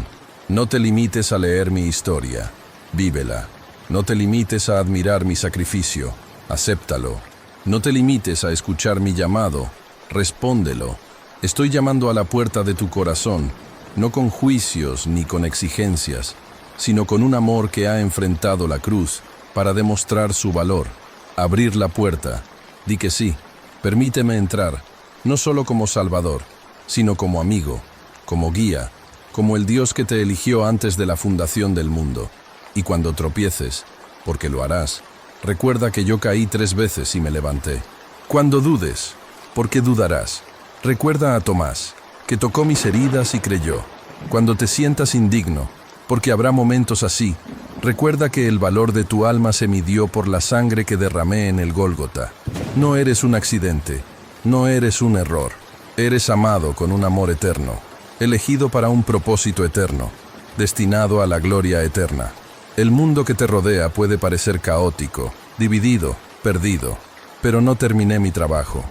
No te limites a leer mi historia, vívela. No te limites a admirar mi sacrificio, acéptalo. No te limites a escuchar mi llamado, respóndelo. Estoy llamando a la puerta de tu corazón, no con juicios ni con exigencias, sino con un amor que ha enfrentado la cruz para demostrar su valor. Abrir la puerta. Di que sí. Permíteme entrar, no solo como Salvador, sino como amigo, como guía, como el Dios que te eligió antes de la fundación del mundo. Y cuando tropieces, porque lo harás, recuerda que yo caí 3 veces y me levanté. Cuando dudes, porque dudarás. Recuerda a Tomás, que tocó mis heridas y creyó. Cuando te sientas indigno, porque habrá momentos así, recuerda que el valor de tu alma se midió por la sangre que derramé en el Gólgota. No eres un accidente, no eres un error. Eres amado con un amor eterno, elegido para un propósito eterno, destinado a la gloria eterna. El mundo que te rodea puede parecer caótico, dividido, perdido, pero no terminé mi trabajo.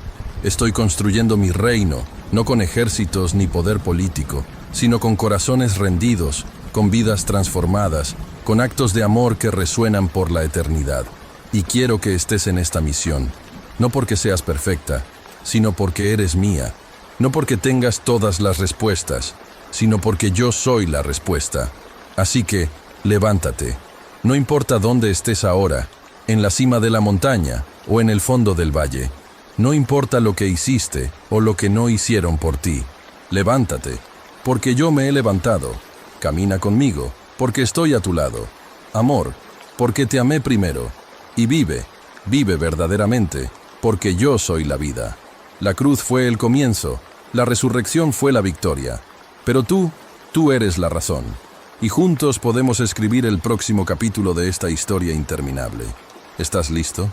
Estoy construyendo mi reino, no con ejércitos ni poder político, sino con corazones rendidos, con vidas transformadas, con actos de amor que resuenan por la eternidad. Y quiero que estés en esta misión, no porque seas perfecta, sino porque eres mía, no porque tengas todas las respuestas, sino porque yo soy la respuesta. Así que, levántate. No importa dónde estés ahora, en la cima de la montaña o en el fondo del valle. No importa lo que hiciste o lo que no hicieron por ti. Levántate, porque yo me he levantado. Camina conmigo, porque estoy a tu lado. Amor, porque te amé primero. Y vive, vive verdaderamente, porque yo soy la vida. La cruz fue el comienzo, la resurrección fue la victoria. Pero tú eres la razón. Y juntos podemos escribir el próximo capítulo de esta historia interminable. ¿Estás listo?